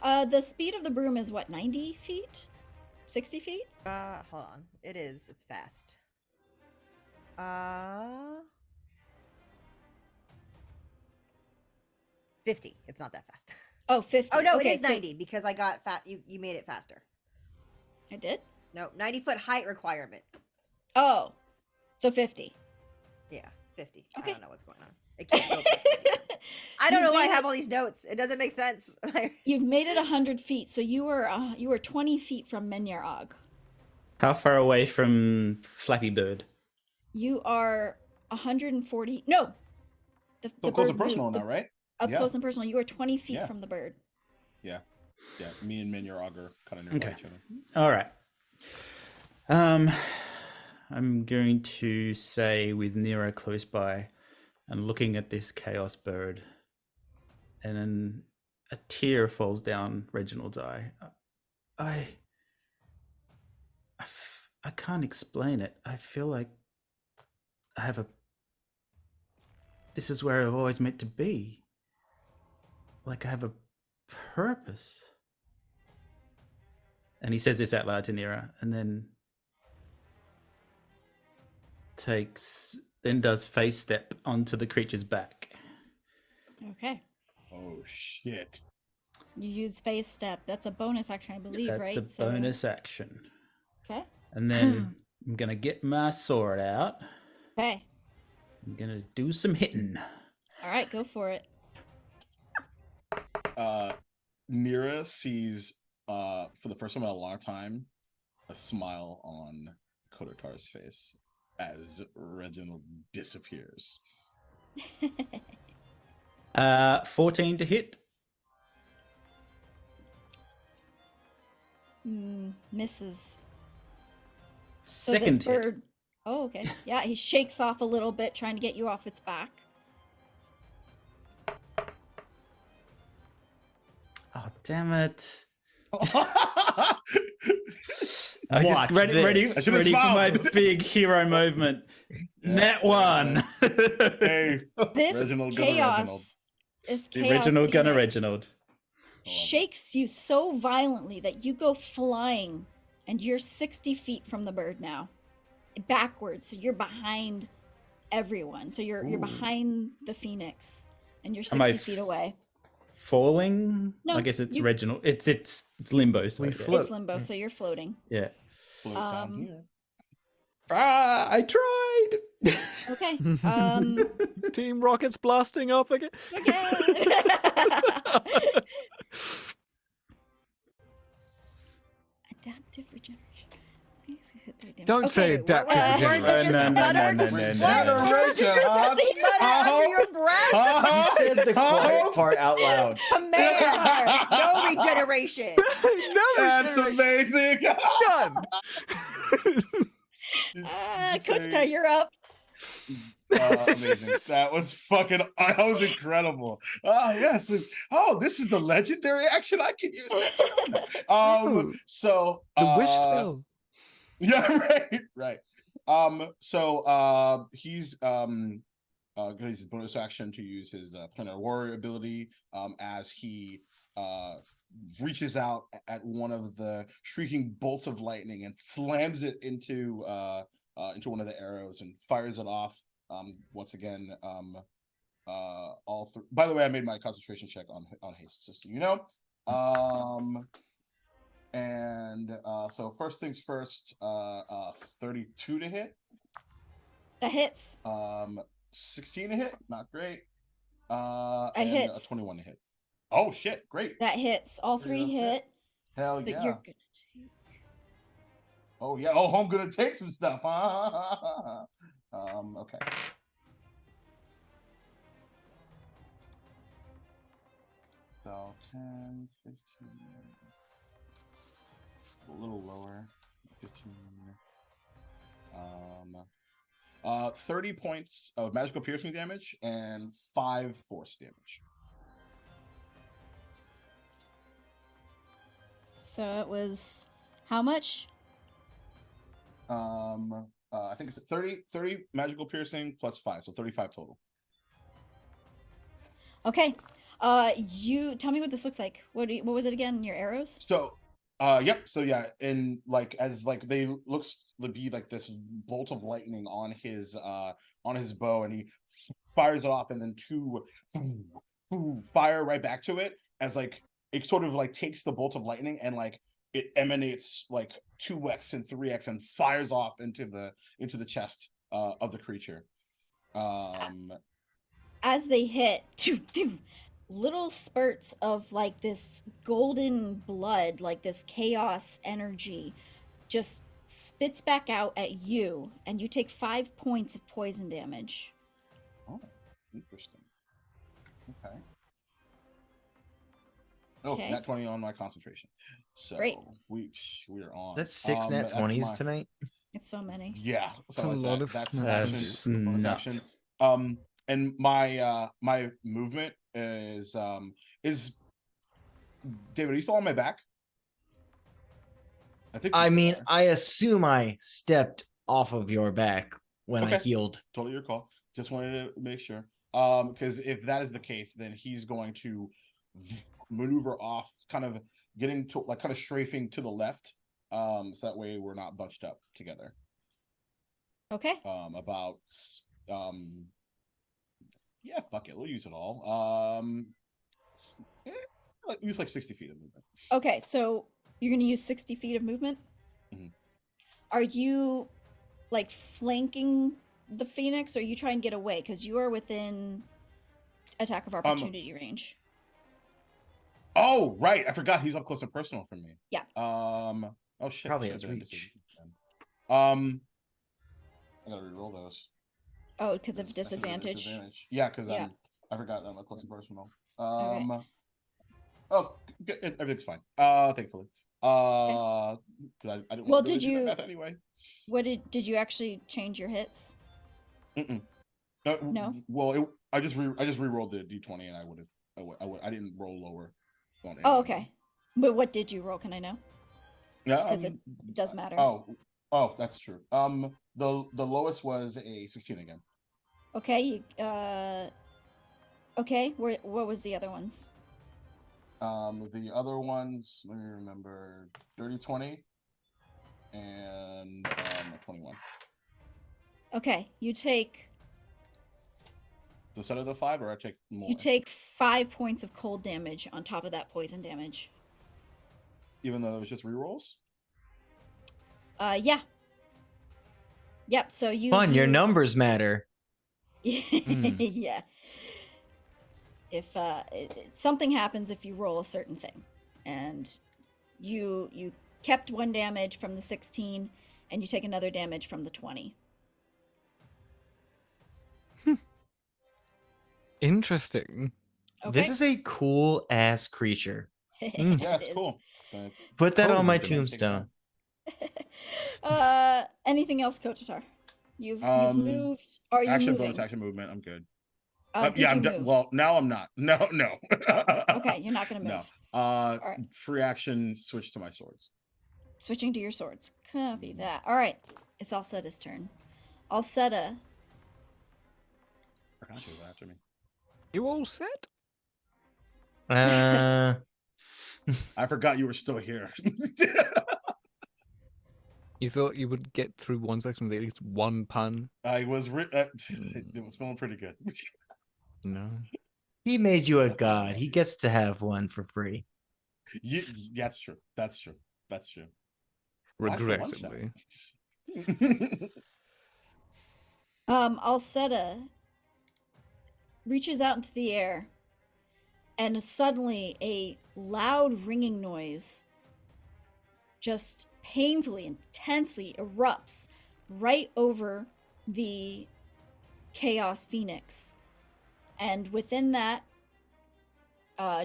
The speed of the broom is what, 90 feet? 60 feet? Hold on. It's fast. 50. It's not that fast. Oh, 50. Oh no, Okay, it is so- 90 because I got fat. You made it faster. I did? No, 90-foot height requirement. Oh, so 50. Yeah, 50. Okay. I don't know what's going on. It can't go past 50. I don't know why I have all these notes. It doesn't make sense. You've made it 100 feet, so you were 20 feet from Menyar-Og. How far away from Flappy Bird? You are 140. No! So close and bird personal moved. now, right? Up Yeah. close and personal. You are 20 feet Yeah. from the bird. Yeah. Yeah. Me and Menyar-Og are kind of near Okay. each other. All right. I'm going to say with Nira close by and looking at this chaos bird, and then a tear falls down Reginald's eye. I can't explain it. I feel like I have this is where I've always meant to be. Like I have a purpose. And he says this out loud to Nira, and then does face step onto the creature's back. Okay. Oh shit. You use phase step. That's a bonus action, I believe, That's right? a bonus action. Okay. And then I'm gonna get my sword out. Okay. I'm gonna do some hitting. All right, go for it. Nira sees for the first time in a long time a smile on Kotatar's face as Reginald disappears. 14 to hit. misses. So Second this hit. bird. Oh, okay. Yeah, he shakes off a little bit, trying to get you off its back. Oh, damn it. Watch ready this. I should've for my smiled. big hero movement. Yeah, Net one. Hey, This Reginald, Gunner chaos, Reginald. this The chaos Reginald Gunner phoenix Reginald. shakes you so violently that you go flying, and you're 60 feet from the bird now, backwards. So you're behind everyone. So you're behind the phoenix, and you're Am I 60 feet away. Falling? No, I guess it's you- Reginald. It's limbo. So We I guess. float. It's limbo, so you're floating. Yeah. Float down Um, here. Ah, I tried. Okay. Team Rocket's blasting off again. Okay. Adaptive regeneration. Don't say Okay, adaptive what- regeneration. words are just No, no, no, stuttered? no, Just no, no, stuttered. no. Words are just Regeneration. stuttered after your breath. You said the quiet part out loud. Command. No regeneration. No That's regeneration. amazing. None. Kotatar, you're up. Amazing. That was incredible. Oh, yes. Oh, this is the legendary action I can use. Oh. So The wish spell. Yeah, right. He's gonna use his bonus action to use his planar warrior ability as he reaches out at one of the shrieking bolts of lightning and slams it into one of the arrows and fires it off. Once again, all three. By the way, I made my concentration check on haste, just so you know. So first things first, 32 to hit. That hits. 16 to hit, not great. It And hits. a 21 to hit. Oh shit, great. That hits. All three Pretty well hit. Hell But yeah. you're gonna take. Oh yeah. Oh, I'm gonna take some stuff. Huh? Okay. So 10, 15. A little lower. 15. 30 points of magical piercing damage and 5 force damage. So it was how much? I think it's 30 magical piercing plus 5, so 35 total. Okay. You tell me what this looks like. What was it again? Your arrows? So yep, so yeah, and like as like they looks to be like this bolt of lightning on his bow, and he fires it off, and then two fire right back to it as like it sort of like takes the bolt of lightning and like it emanates like 2x and 3x and fires off into the chest of the creature. As they hit, little spurts of like this golden blood, like this chaos energy, just spits back out at you, and you take 5 points of poison damage. Oh, interesting. Okay. Oh, Okay. nat 20 on my concentration. So Great. we are on. That's 6 nat that's 20s my- tonight. It's so many. Yeah, That's a something like lot that. of That's That's action, bonus nuts. action. And my my movement is David, are you still on my back? I think. I you mean, still are. I assume I stepped off of your back when I Okay. healed. Totally your call. Just wanted to make sure. Because if that is the case, then he's going to maneuver off, kind of getting to like kind of strafing to the left. So that way we're not bunched up together. Okay. Yeah, fuck it. We'll use it all. Use like 60 feet of movement. Okay, so you're gonna use 60 feet of movement? Mhm. Are you like flanking the phoenix, or are you trying to get away? Because you are within attack of opportunity range. Oh, right. I forgot he's up close and personal from me. Yeah. Oh shit. Probably I has should've done reach. disadvantage. I gotta reroll those. Oh, because of I should've done disadvantage. Yeah, because Yeah. I forgot that I'm up close and personal. Okay. Oh, everything's fine. Thankfully. 'cause I didn't Well, want to did do that you- math anyway. What did you actually change your hits? Mm-mm. No? Well, I just re-rolled the d20, and I didn't roll lower. On any Oh, of them. okay. But what did you roll? Can I know? Yeah, Because it does matter. Oh, that's true. The lowest was a 16 again. Okay. Okay. What was the other ones? The other ones, let me remember, dirty 20 and a 21. Okay. You take The set of the 5, or I take more. you take 5 points of cold damage on top of that poison damage. Even though it was just rerolls. Yeah. Yep. So you Fun, your numbers matter. Yeah. If something happens if you roll a certain thing, and you kept 1 damage from the 16, and you take another damage from the 20. Interesting. Okay. This is a cool ass creature. Yeah, It it's is. cool. But Put that on my Totally dimension. tombstone. Anything else, Kotatar? You've moved. Are you action, moving? bonus action movement. I'm good. Did Yeah, you I'm done. move? Well, now I'm not. No. Okay, you're not gonna move. No. right. Free action. Switch to my swords. Switching to your swords. Copy that. All right, it's Alseta's turn. Alseta. Forgot she was after me. You all set? Uh, I forgot you were still here. You thought you would get through one section with at least one pun? I was. It was feeling pretty good. No. he made you a god. He gets to have one for free. That's true. That's true. That's true. Why's the one shot? Regrettably. Alseta reaches out into the air, and suddenly a loud ringing noise just painfully, intensely erupts right over the Chaos Phoenix. And within that,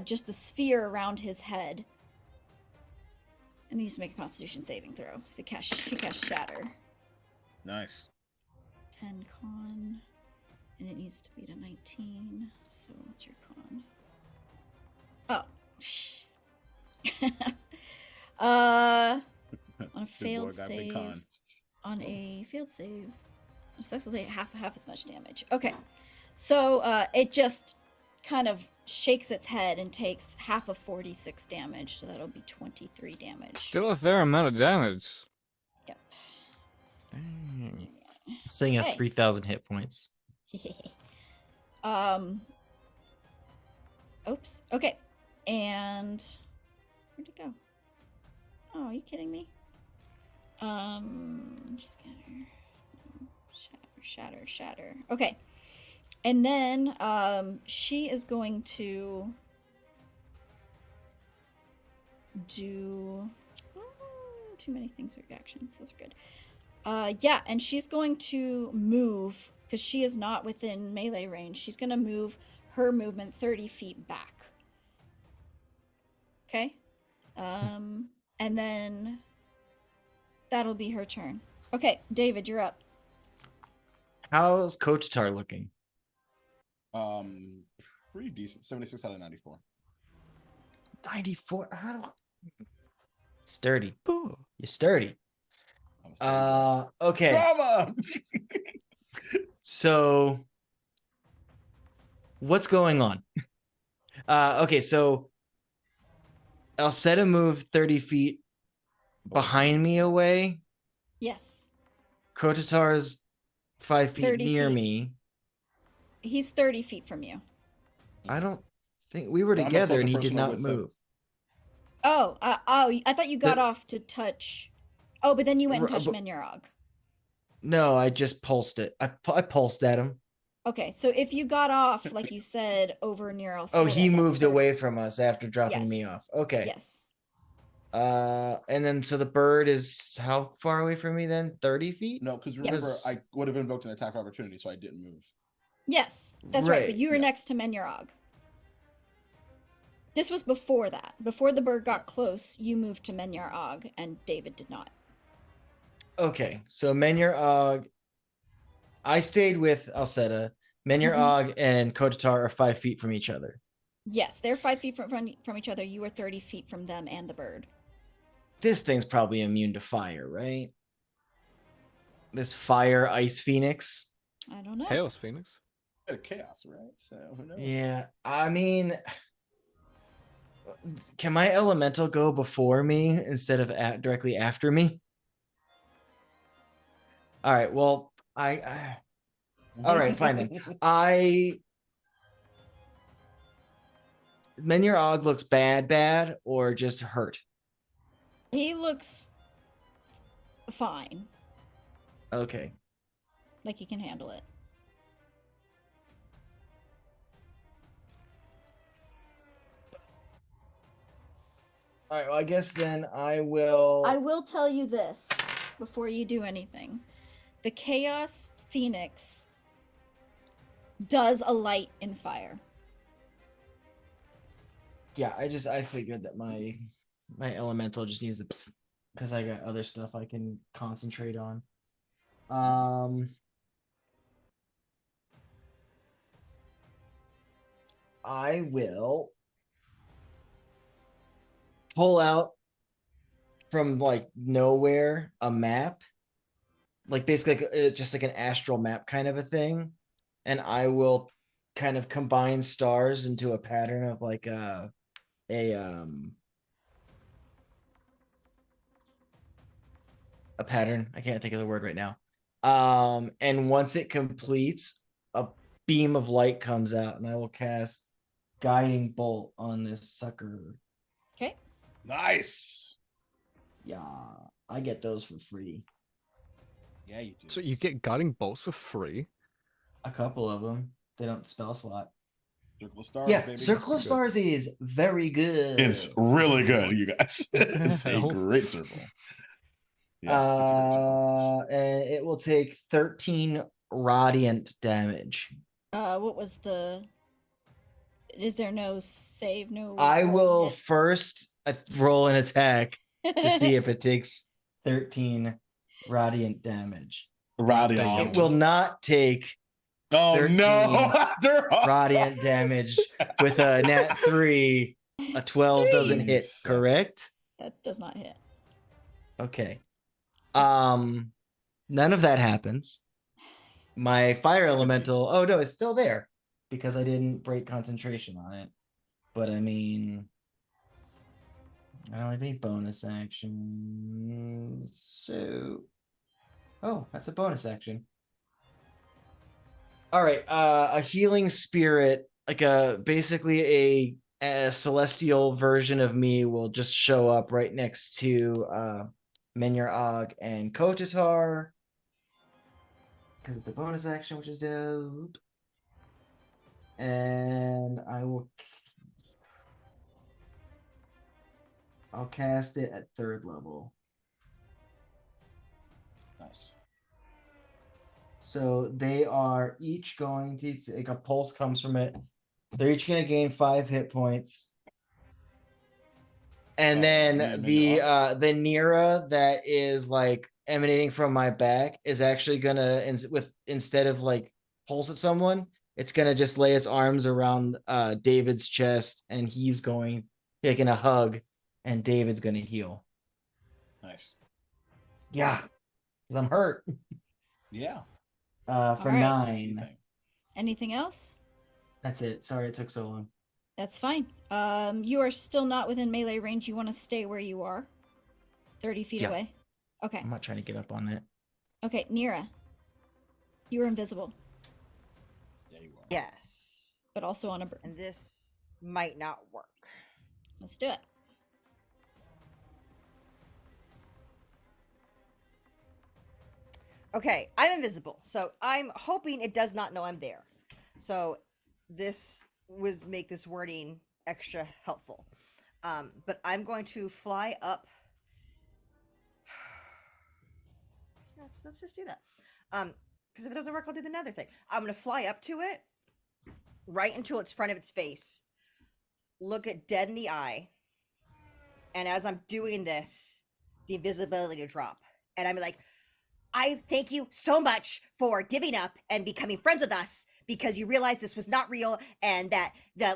just the sphere around his head. And he needs to make a Constitution saving throw. He casts Shatter. Nice. 10 con. And it needs to beat a 19. So what's your con? Oh. On a failed save. On a failed save. A successful save, half as much damage. Okay. So it just kind of shakes its head and takes half of 46 damage. So that'll be 23 damage. Still a fair amount of damage. Yep. Dang. This thing has Hey. 3,000 hit points. Oops. Okay. And where'd it go? Oh, are you kidding me? Scatter. Shatter. Okay. And then she is going to do too many things with reactions. Those are good. Yeah, and she's going to move because she is not within melee range. She's going to move her movement 30 feet back. Okay? And then that'll be her turn. Okay, David, you're up. How's Kotatar looking? Pretty decent. 76 out of 94. 94. How do sturdy? Oh. You're sturdy. I'm a Okay. Trauma. So what's going on? Okay, so Alseta moved 30 feet behind me away. Yes. Kotatar's 5 feet 30 near feet. me. He's 30 feet from you. I don't think we were I'm a together closer and he person did not with move. Oh, I thought you got off to touch. Oh, but then you went and touched But- Menurag. No, I just pulsed it. I pulsed at him. Okay, so if you got off, like you said, over near Alseta, Oh, he that's moved 30. away from us after dropping me Yes. off. Okay. Yes. And then so the bird is how far away from me then? 30 feet? No, because remember, Yes. I would have invoked an attack of opportunity, so I didn't move. Yes, that's right. But Right, you were yeah. next to Menurag. This was before that. Before the bird got close, you moved to Menyar Og, and David did not. Okay, so Menyer Og. I stayed with Alseta. Menyer Og and Kotatar are 5 feet from each other. Yes, they're 5 feet from each other. You are 30 feet from them and the bird. This thing's probably immune to fire, right? This fire ice phoenix. I don't know. Chaos Phoenix. Chaos, right? So who knows? Yeah, I mean, can my elemental go before me instead of directly after me? All right, well, all right, fine then. Menyer Og looks bad, or just hurt? He looks fine. Okay. Like he can handle it. All right, well, I guess then I will. I will tell you this before you do anything. The Chaos Phoenix does alight in fire. Yeah, I figured that my elemental just needs the because I got other stuff I can concentrate on. I will pull out from like nowhere a map, like basically just like an astral map kind of a thing, and I will kind of combine stars into a pattern of like a pattern. I can't think of the word right now. And once it completes, a beam of light comes out, and I will cast Guiding Bolt on this sucker. Okay. Nice. Yeah, I get those for free. Yeah, you do. So you get guiding bolts for free. A couple of them. They don't spell slot. Circle of Stars, Yeah, baby. Circle of Good. Stars is very good. It's really good, you guys. It's a hell? great circle. Yeah, it's a great circle. And it will take 13 radiant damage. What was the... Is there no save, no... I will hit? first roll an attack to see if it takes 13 radiant damage. Radiant. It will not take Oh 13 no! radiant damage with a nat 3. A 12 doesn't hit, Jesus. correct? That does not hit. Okay. None of that happens. My fire elemental, oh no, it's still there because I didn't break concentration on it. But I mean, I don't have any bonus actions. So, oh, that's a bonus action. All right, a healing spirit, like basically a celestial version of me, will just show up right next to Menyer Og and Kotatar, because it's a bonus action, which is dope. And I'll cast it at 3rd level. Nice. So they are each going to, like, a pulse comes from it. They're each going to gain 5 hit points. And Oh, then man, the Nira. Nira that is like emanating from my back is actually gonna, instead of like pulse at someone, it's gonna just lay its arms around David's chest, and he's going taking a hug, and David's gonna heal. Nice. Yeah, 'cause I'm hurt. Yeah. For All right. 9. Anything else? That's it. Sorry it took so long. That's fine. You are still not within melee range. You want to stay where you are. 30 feet Yeah. away. Okay. I'm not trying to get up on that. Okay, Nira. You are invisible, Yeah, you are. Yes. but also on a bird. And this might not work. Let's do it. Okay, I'm invisible, so I'm hoping it does not know I'm there. So this was make this wording extra helpful. But I'm going to fly up. Let's just do that. Because if it doesn't work, I'll do another thing. I'm gonna fly up to it, right until it's front of its face. look it dead in the eye. And as I'm doing this, the invisibility to drop. And I'm like, I thank you so much for giving up and becoming friends with us because you realized this was not real and that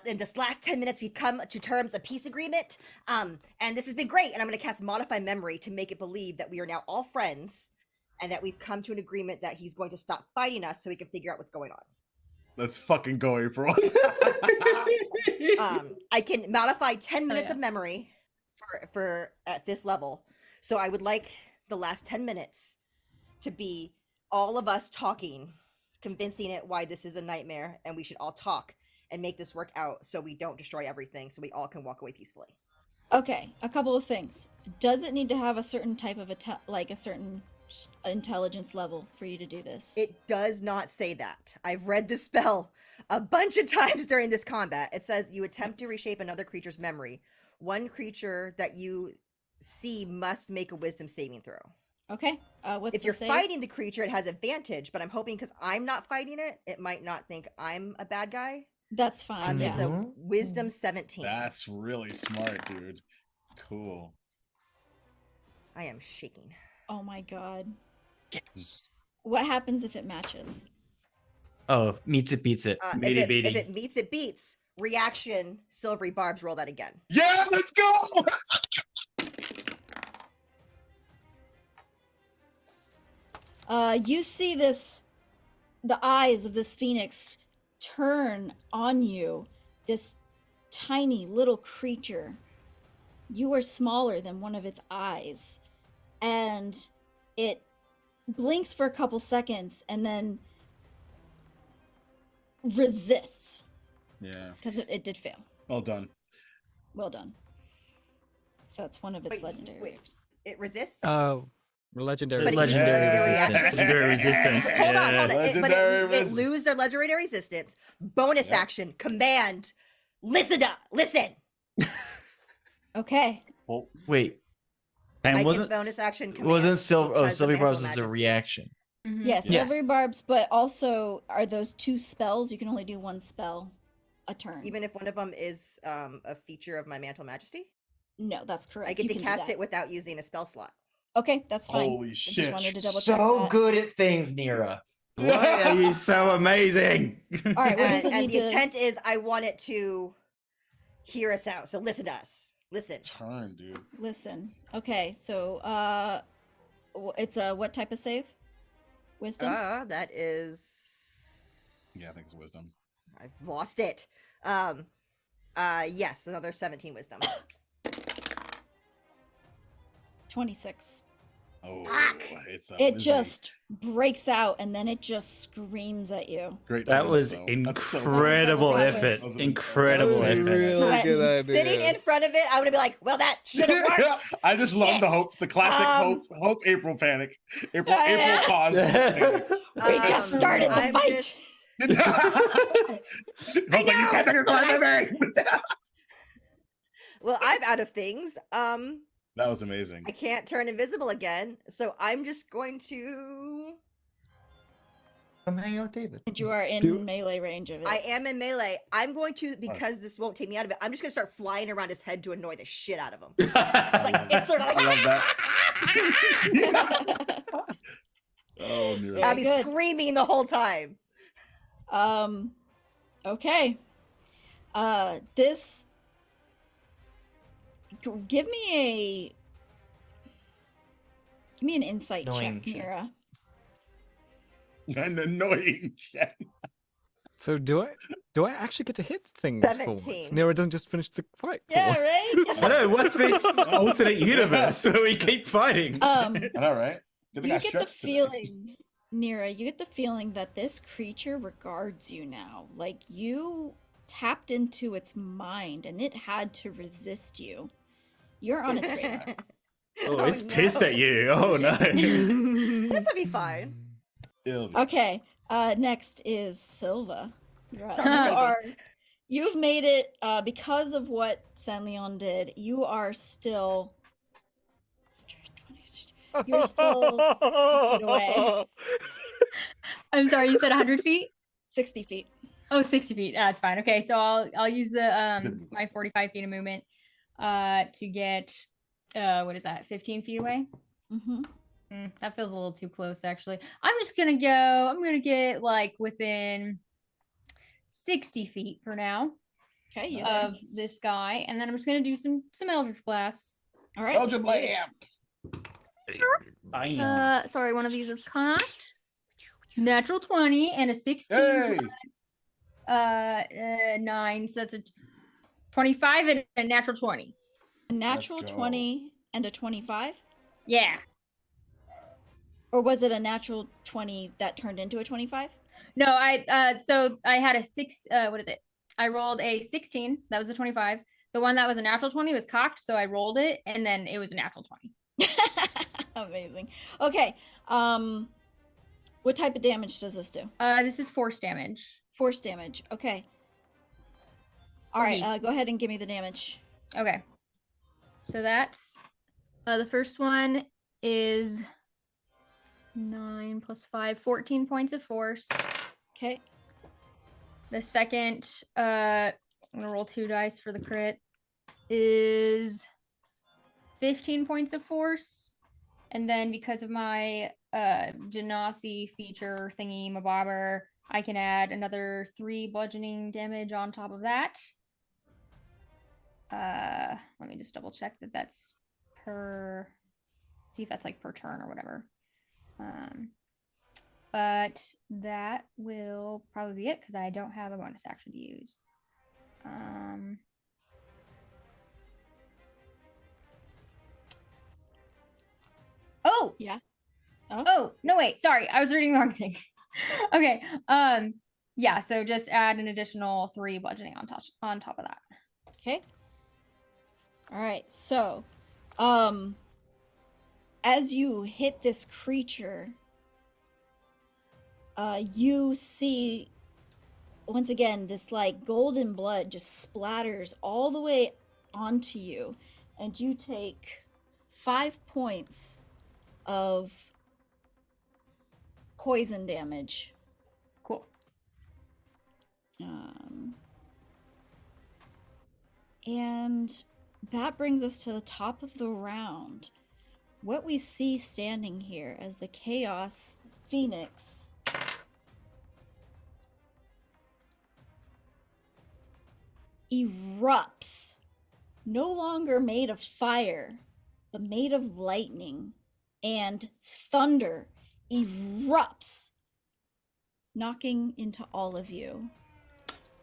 in this last 10 minutes we've come to terms of peace agreement. And this has been great. And I'm going to cast Modify Memory to make it believe that we are now all friends and that we've come to an agreement that he's going to stop fighting us so we can figure out what's going on. Let's fucking go, April. I can modify 10 minutes yeah. of memory for at 5th level. So I would like the last 10 minutes to be all of us talking, convincing it why this is a nightmare and we should all talk and make this work out so we don't destroy everything so we all can walk away peacefully. Okay, a couple of things. Does it need to have a certain type of a certain intelligence level for you to do this? It does not say that. I've read the spell a bunch of times during this combat. It says you attempt to reshape another creature's memory. One creature that you see must make a wisdom saving throw. Okay. What's If the you're save? fighting the creature, it has advantage, but I'm hoping because I'm not fighting it, it might not think I'm a bad guy. That's fine. It's Yeah. a wisdom 17. That's really smart, dude. Cool. I am shaking. Oh my god. Yes. What happens if it matches? Oh, meets it, beats it. If Meaty it, beaty. if it meets, it beats. Reaction, silvery barbs, roll that again. Yeah, let's go. You see the eyes of this phoenix turn on you, this tiny little creature. You are smaller than one of its eyes, and it blinks for a couple seconds and then resists Yeah. because it did fail. Well done. Well done. So it's one of its Wait, legendary. wait. rares. It resists? Legendary. But it uses Legendary legendary resistance. action. Legendary resistance. Hold on. But Legendary it resistance. lose their legendary resistance. Bonus Yep. action, command, listen. Okay. Well, Wait, And I wasn't get bonus action command. wasn't Silver? Oh, because of Silver Mantle Barbs is a Majesty. reaction. Mhm. Yes, Yes. silvery barbs, but also are those two spells? You can only do one spell a turn. Even if one of them is a feature of my Mantle Majesty, No, that's correct. I get You to can do cast that. it without using a spell slot. Okay, that's fine. Holy I just shit. wanted to double check So that. good at things, Nira. Why are you so amazing? All right, what does And, it and need the to? intent is I want it to hear us out. So listen to us. Listen. turn, dude. Listen. Okay, so it's a what type of save? Wisdom. That is. Yeah, I think it's wisdom. I've lost it. Yes, another 17 wisdom. 26. Oh, Fuck. it's a It lizard. just breaks out and then it just screams at you. Great. That job, was though. That's so incredible That was- effort. That was- Incredible That was effort. really Sweating. good idea. Sitting in front of it, I would be like, well, that should have worked. I just love the Shit. hope, the classic hope April panic. April caused panic. We just started the I'm fight. just- I was like, you can't take it. Well, I'm out of things. That was amazing. I can't turn invisible again, so I'm just going to. Come hang out with David. And you are in Do- melee range of it. I am in melee. I'm going to, because this won't take me out of it, I'm just going to start flying around his head to annoy the shit out of him. It's like, it's sort of like, I love that. Oh, Nira. I'll be good. screaming the whole time. Okay. This. Give me an insight Annoying check, check. Nira. An annoying chat. So do I actually get to hit things for once? 17. Nira doesn't just finish the fight. for Yeah, once. right. I know, what's this alternate universe where we keep fighting? All right. Good thing You I get the stretched today. feeling, Nira, you get the feeling that this creature regards you now. Like you tapped into its mind and it had to resist you. You're on its radar. Oh, it's no. pissed at you. Oh no. This will be fine. It'll be- Okay, next is Silva. You're up. Silva, You save me. are- You've made it because of what San Leon did. You are still. You're still 60 feet away. I'm sorry, you said 100 feet? 60 feet. Oh, 60 feet. That's fine. Okay, so I'll use the Good. my 45 feet of movement to get what is that? 15 feet away. Mm-hmm. That feels a little too close, actually. I'm just gonna go. I'm gonna get like within 60 feet for now Okay, yeah. of this guy, and then I'm just gonna do some Eldritch Blasts. All right. Elgin let's do it. Lamp. Sorry, one of these is cocked. Natural 20 and a 16 Hey. plus 9, so that's a 25 and a natural 20. A natural go. 20 and a 25? Yeah. Or was it a natural 20 that turned into a 25? No, so I had a 6 what is it? I rolled a 16, that was a 25. The one that was a natural 20 was cocked, so I rolled it and then it was a natural 20. Amazing. Okay. What type of damage does this do? This is force damage. Force damage. Okay. All Okay. right. Go ahead and give me the damage. Okay. So that's the first one is 9 plus 5, 14 points of force. Okay. The second, I'm gonna roll 2 dice for the crit, is 15 points of force. And then because of my Genasi feature thingy mabobber, I can add another 3 bludgeoning damage on top of that. Let me just double check that that's per, see if that's like per turn or whatever. But that will probably be it because I don't have a bonus action to use. Oh, Yeah. oh, no, wait, sorry, I was reading the wrong thing. Okay, yeah, so just add an additional 3 bludgeoning on top of that. Okay. All right. So, as you hit this creature, you see once again this like golden blood just splatters all the way onto you, and you take 5 points of poison damage. Cool. And that brings us to the top of the round. What we see standing here as the Chaos Phoenix erupts, no longer made of fire, but made of lightning, and thunder erupts, knocking into all of you.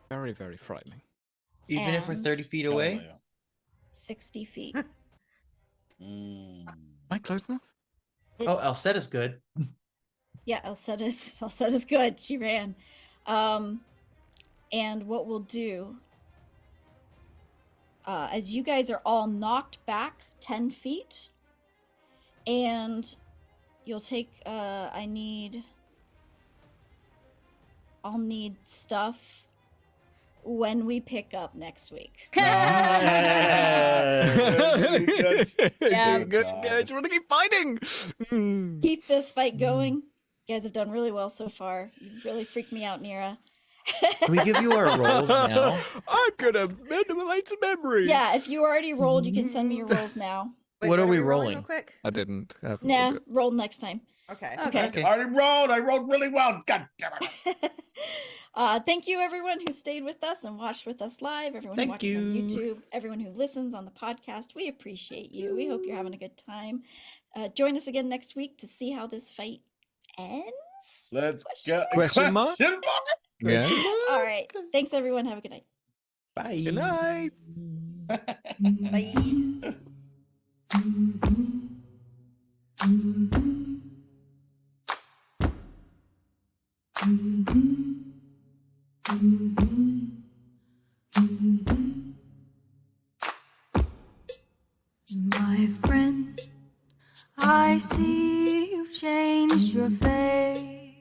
Very, very frightening. Even if we're And- 30 feet Hell away. yeah. 60 feet. Mm. Am I close enough? Oh, Alseta's good. Yeah, Alseta's good. She ran. And what we'll do, as you guys are all knocked back 10 feet, and you'll take, I'll need stuff when we pick up next week. Yeah. Good, guys. You want to keep fighting? Keep this fight going. You guys have done really well so far. You've really freaked me out, Nira. Can we give you our rolls now? I'm gonna minimize the memory. Yeah, if you already rolled, you can send me your rolls now. Wait, What are we real rolling? quick? I didn't. I haven't Nah, rolled it. roll next time. Okay. Okay. Okay. I rolled really well. God damn it. Thank you, everyone who stayed with us and watched with us live, everyone who Thank watches on you. YouTube, everyone who listens on the podcast. We appreciate you. We hope you're having a good time. Join us again next week to see how this fight ends. Let's Question go. mark? Question mark? Question mark? Yeah. All right. Thanks, everyone. Have a good night. Bye. Good night. Bye. My friend, I see you've changed your face.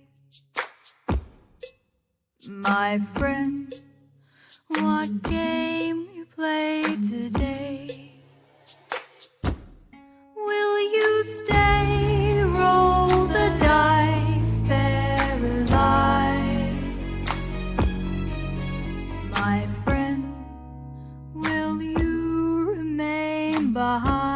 My friend, what game you play today? Will you stay, roll the dice, paralyzed? behind.